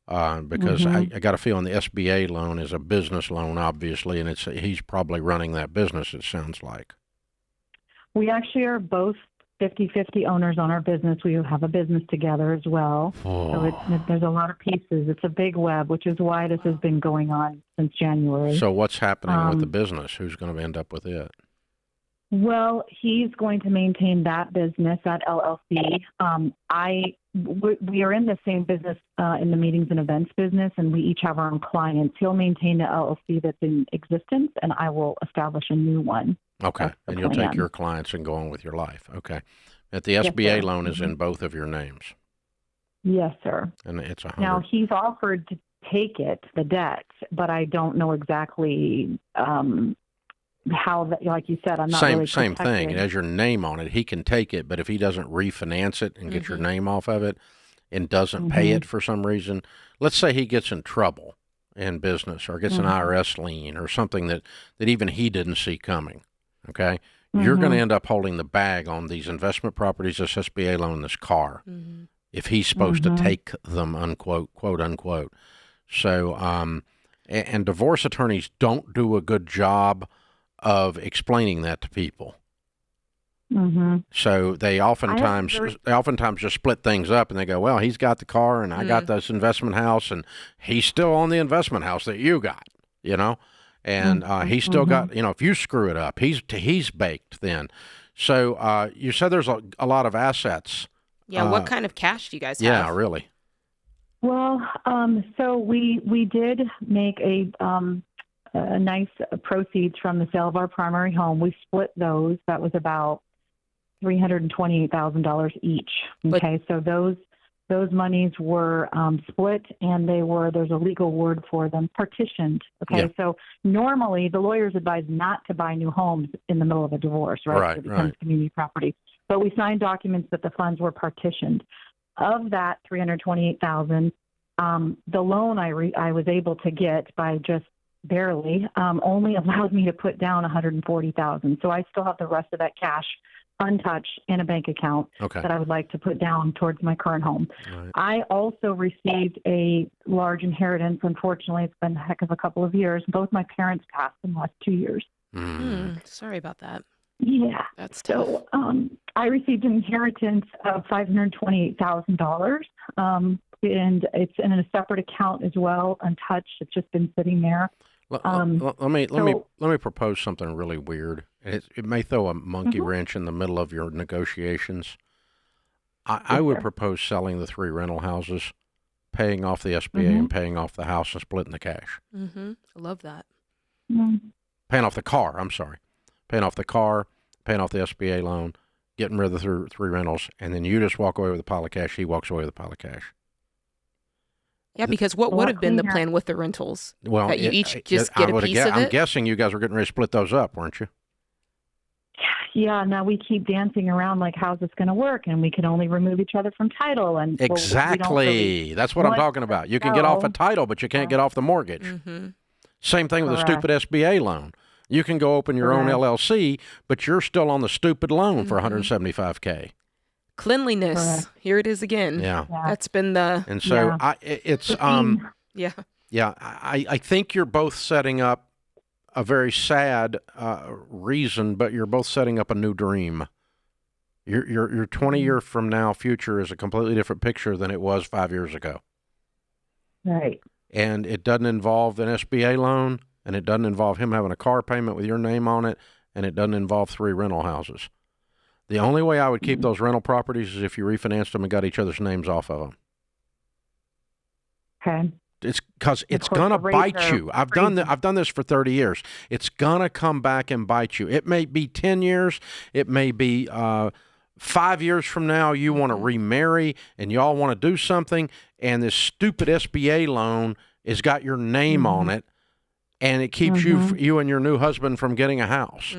Because I got a feeling the SBA loan is a business loan, obviously, and he's probably running that business, it sounds like. We actually are both 50-50 owners on our business. We have a business together as well. So there's a lot of pieces. It's a big web, which is why this has been going on since January. So what's happening with the business? Who's going to end up with it? Well, he's going to maintain that business, that LLC. We are in the same business, in the meetings and events business, and we each have our own clients. He'll maintain the LLC that's in existence, and I will establish a new one. Okay, and you'll take your clients and go on with your life. Okay. But the SBA loan is in both of your names. Yes, sir. And it's Now, he's offered to take it, the debt, but I don't know exactly how that, like you said, I'm not really same protected. thing. It has your name on it. He can take it, but if he doesn't refinance it and get your name off of it and doesn't pay it for some reason, let's say he gets in trouble in business or gets an IRS lien or something that even he didn't see coming. Okay, you're going to end up holding the bag on these investment properties, this SBA loan, this car, if he's supposed to take them, unquote, quote unquote. So, and divorce attorneys don't do a good job of explaining that to people. So they oftentimes just split things up and they go, well, he's got the car and I got this investment house and he's still on the investment house that you got, and he's still got, if you screw it up, he's baked then. So you said there's a lot of assets. Yeah, what kind of cash do you guys have? Yeah, really. Well, so we did make a nice proceeds from the sale of our primary home. We split those. That was about $328,000 each. Okay, so those monies were split, and there's a legal word for them, partitioned. Okay, so normally the lawyers advise not to buy new homes in the middle of a divorce, right? It becomes community property. But we signed documents that the funds were partitioned. Of that $328,000, the loan I was able to get by just barely only allowed me to put down $140,000. So I still have the rest of that cash untouched in a bank account that I would like to put down towards my current home. Right. I also received a large inheritance. Unfortunately, it's been a heck of a couple of years. Both my parents passed in the last 2 years. Sorry about that. Yeah. That's tough. So I received an inheritance of $528,000, and it's in a separate account as well, untouched. It's just been sitting there. Let me propose something really weird. It may throw a monkey wrench in the middle of your negotiations. I would propose selling the 3 rental houses, paying off the SBA and paying off the house and splitting the cash. I love that. Paying off the car, I'm sorry. Paying off the car, paying off the SBA loan, getting rid of the 3 rentals, and then you just walk away with a pile of cash. He walks away with a pile of cash. Yeah, because what would have been the plan with the rentals? Well, that you each just get a piece of it? I'm guessing you guys were getting ready to split those up, weren't you? Yeah, now we keep dancing around like, how's this going to work? And we can only remove each other from title. And exactly. That's what I'm talking about. You can get off a title, but you can't get off the mortgage. Same thing with a stupid SBA loan. You can go open your own LLC, but you're still on the stupid loan for $175K. Cleanliness. Here it is again. Yeah. That's been the... And so I think you're both setting up a very sad reason, but you're both setting up a new dream. Your 20 year from now future is a completely different picture than it was 5 years ago. Right. And it doesn't involve an SBA loan, and it doesn't involve him having a car payment with your name on it, and it doesn't involve 3 rental houses. The only way I would keep those rental properties is if you refinanced them and got each other's names off of them. Okay. It's because it's gonna bite you. I've done this for 30 years. It's gonna come back and bite you. It may be 10 years. It may be 5 years from now. You want to remarry and y'all want to do something, and this stupid SBA loan has got your name on it, and it keeps you and your new husband from getting a house.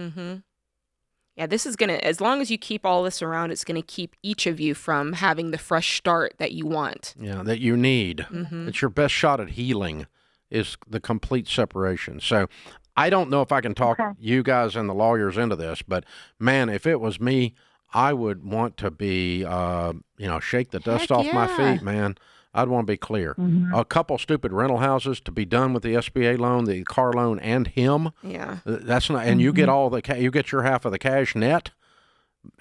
Yeah, this is going to, as long as you keep all this around, it's going to keep each of you from having the fresh start that you want. Yeah, that you need. It's your best shot at healing is the complete separation. So I don't know if I can talk you guys and the lawyers into this, but man, if it was me, I would want to be, shake the dust off my feet, man. I'd want to be clear. A couple stupid rental houses to be done with the SBA loan, the car loan, and him. Yeah, that's not. And you get all the you get your half of the cash net.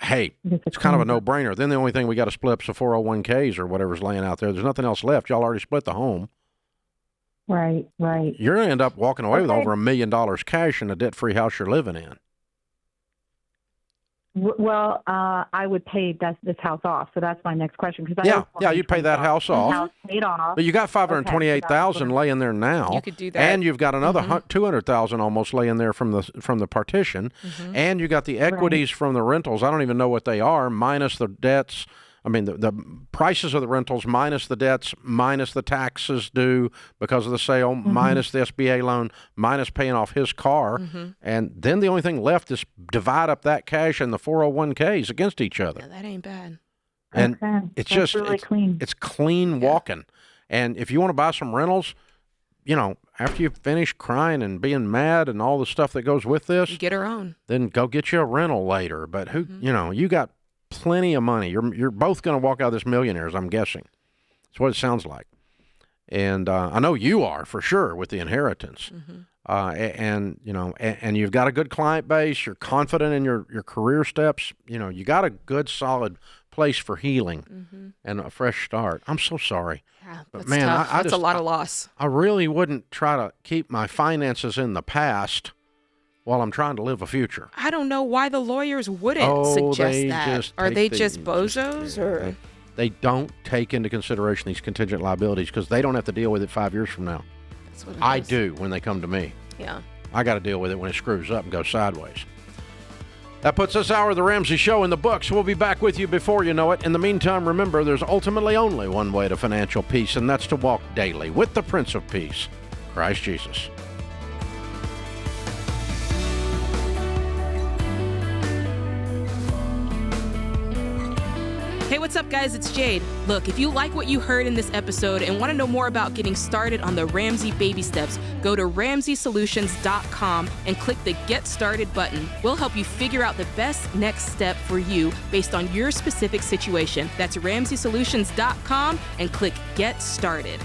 Hey, it's kind of a no-brainer. Then the only thing we got to split up is the 401ks or whatever's laying out there. There's nothing else left. Y'all already split the home. Right. You're gonna end up walking away with over $1 million cash in a debt-free house you're living in. Well, I would pay this house off, so that's my next question. You'd pay that house off. House paid off. But you got $528,000 laying there now. You could do that, and you've got another $200,000 almost laying there from the partition, and you got the equities from the rentals. I don't even know what they are, minus the debts. I mean, the prices of the rentals minus the debts, minus the taxes due because of the sale, minus the SBA loan, minus paying off his car. And then the only thing left is divide up that cash and the 401ks against each other. Yeah, that ain't bad. And it's That's just really clean. It's clean walking. And if you want to buy some rentals, after you finish crying and being mad and all the stuff that goes with this, you get her own. Then go get you a rental later. But you got plenty of money. You're both going to walk out of this millionaires, I'm guessing. That's what it sounds like. And I know you are for sure with the inheritance. And you've got a good client base. You're confident in your career steps. You got a good, solid place for healing and a fresh start. I'm so sorry. Yeah, but man, that's a lot of loss. I really wouldn't try to keep my finances in the past while I'm trying to live a future. I don't know why the lawyers wouldn't suggest that. Are they just bozos or? They don't take into consideration these contingent liabilities because they don't have to deal with it 5 years from now. That's what I do when they come to me. Yeah. I got to deal with it when it screws up and goes sideways. That puts this hour of the Ramsey Show in the books. We'll be back with you before you know it. In the meantime, remember, there's ultimately only one way to financial peace, and that's to walk daily with the Prince of Peace, Christ Jesus. Hey, what's up, guys? It's Jade. Look, if you like what you heard in this episode and want to know more about getting started on the Ramsey baby steps, go to RamseySolutions.com and click the Get Started button. We'll help you figure out the best next step for you based on your specific situation. That's RamseySolutions.com and click Get Started.